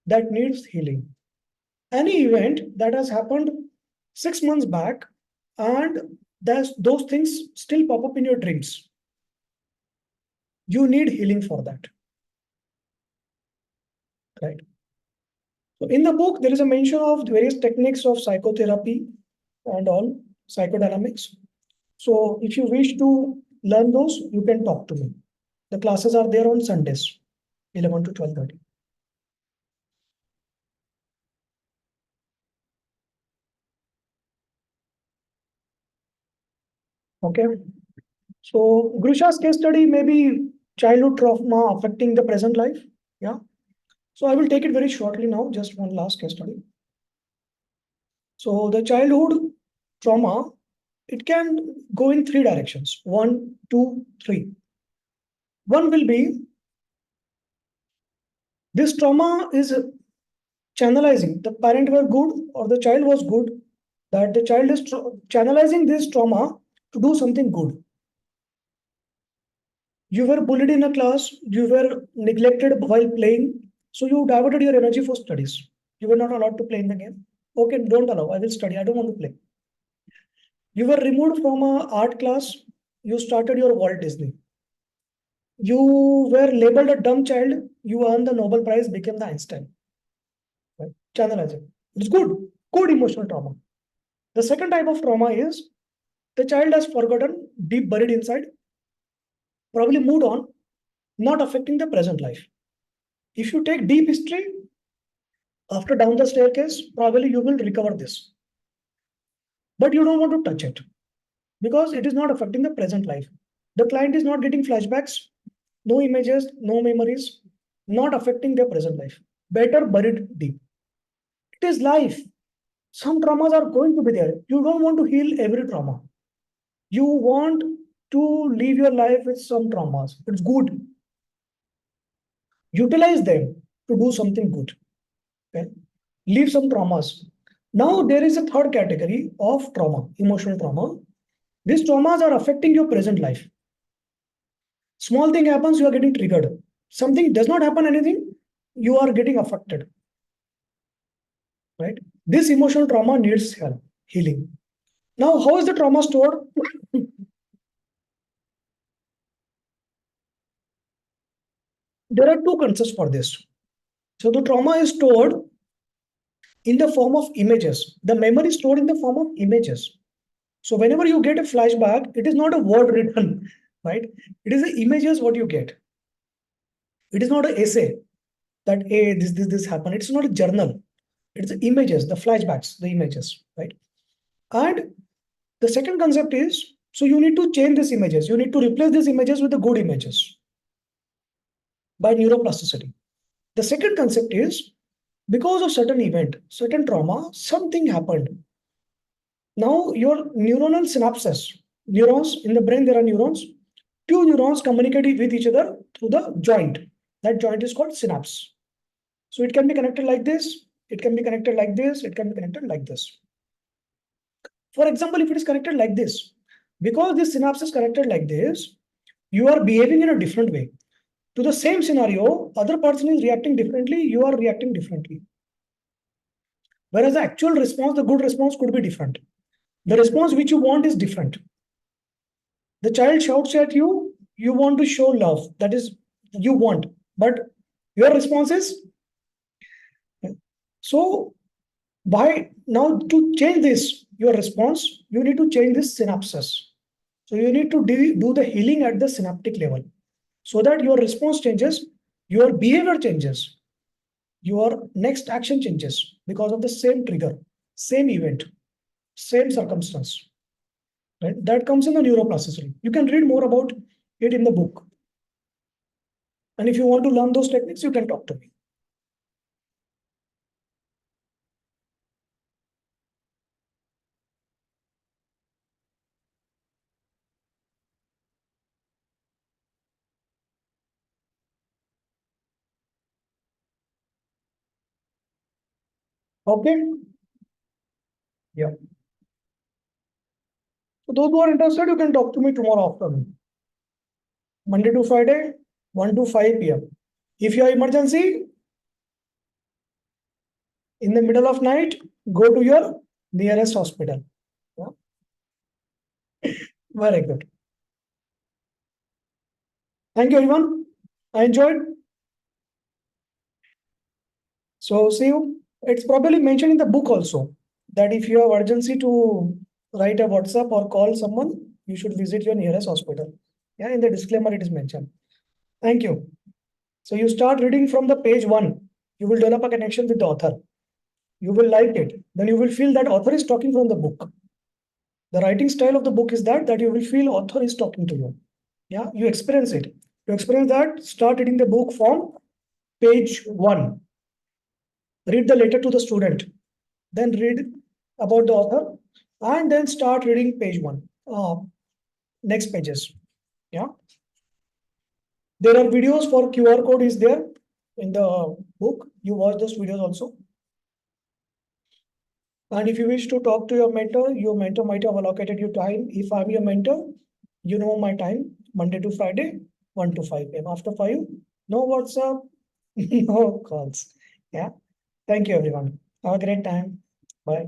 That needs healing. Any event that has happened 6 months back and those things still pop up in your dreams, you need healing for that, right? So in the book, there is a mention of various techniques of psychotherapy and all psychodynamics. So if you wish to learn those, you can talk to me. The classes are there on Sundays, 11 to 12:30. Okay. So Grusha's case study may be childhood trauma affecting the present life. Yeah. So I will take it very shortly now, just one last case study. So the childhood trauma, it can go in three directions. One, two, three. One will be this trauma is channelizing. The parent were good or the child was good, that the child is channelizing this trauma to do something good. You were bullied in a class, you were neglected while playing, so you diverted your energy for studies. You were not allowed to play in the game. Okay, don't allow. I will study. I don't want to play. You were removed from a art class. You started your Walt Disney. You were labeled a dumb child. You earned the Nobel Prize, became the Einstein. Right? Channelizing. It's good. Good emotional trauma. The second type of trauma is the child has forgotten, deep buried inside, probably moved on, not affecting the present life. If you take deep history, after down the staircase, probably you will recover this. But you don't want to touch it because it is not affecting the present life. The client is not getting flashbacks, no images, no memories, not affecting their present life. better buried deep. It is life. Some traumas are going to be there. You don't want to heal every trauma. You want to live your life with some traumas. It's good. Utilize them to do something good. Okay? Leave some traumas. Now there is a third category of trauma, emotional trauma. These traumas are affecting your present life. Small thing happens, you are getting triggered. Something does not happen, anything, you are getting affected. Right? This emotional trauma needs help, healing. Now, how is the trauma stored? There are two concepts for this. So the trauma is stored in the form of images. The memory is stored in the form of images. So whenever you get a flashback, it is not a word written, right? It is the images what you get. It is not an essay that, hey, this happened. It's not a journal. It's the images, the flashbacks, the images, right? And the second concept is, so you need to change these images. You need to replace these images with the good images by neuroplasticity. The second concept is, because of certain event, certain trauma, something happened. Now your neuronal synapses, neurons in the brain, there are neurons. Two neurons communicate with each other through the joint. That joint is called synapse. So it can be connected like this. It can be connected like this. It can be connected like this. For example, if it is connected like this, because this synapse is connected like this, you are behaving in a different way. To the same scenario, other person is reacting differently, you are reacting differently. Whereas the actual response, the good response could be different. The response which you want is different. The child shouts at you, you want to show love. That is, you want. But your response is. So, by now to change this, your response, you need to change this synapses. So, you need to do the healing at the synaptic level so that your response changes, your behavior changes, your next action changes because of the same trigger, same event, same circumstance. Right? That comes in the neuroplasticity. You can read more about it in the book. And if you want to learn those techniques, you can talk to me. Okay? Yeah. So those who are interested, you can talk to me tomorrow afternoon. Monday to Friday, 1 to 5 p.m. If you are emergency, in the middle of night, go to your nearest hospital. Yeah? Very good. Thank you, everyone. I enjoyed. So see you. It's probably mentioned in the book also that if you have urgency to write a WhatsApp or call someone, you should visit your nearest hospital. Yeah, in the disclaimer it is mentioned. Thank you. So you start reading from the page 1. You will develop a connection with the author. You will like it. Then you will feel that author is talking from the book. The writing style of the book is that you will feel author is talking to you. Yeah, you experience it. You experience that, start reading the book from page 1. Read the letter to the student. Then read about the author and then start reading page 1. Next pages. Yeah. There are videos for QR code is there in the book. You watch those videos also. And if you wish to talk to your mentor might have allocated you time. If I'm your mentor, you know my time, Monday to Friday, 1 to 5 p.m. After 5, no WhatsApp, no calls. Yeah. Thank you, everyone. Have a great time. Bye.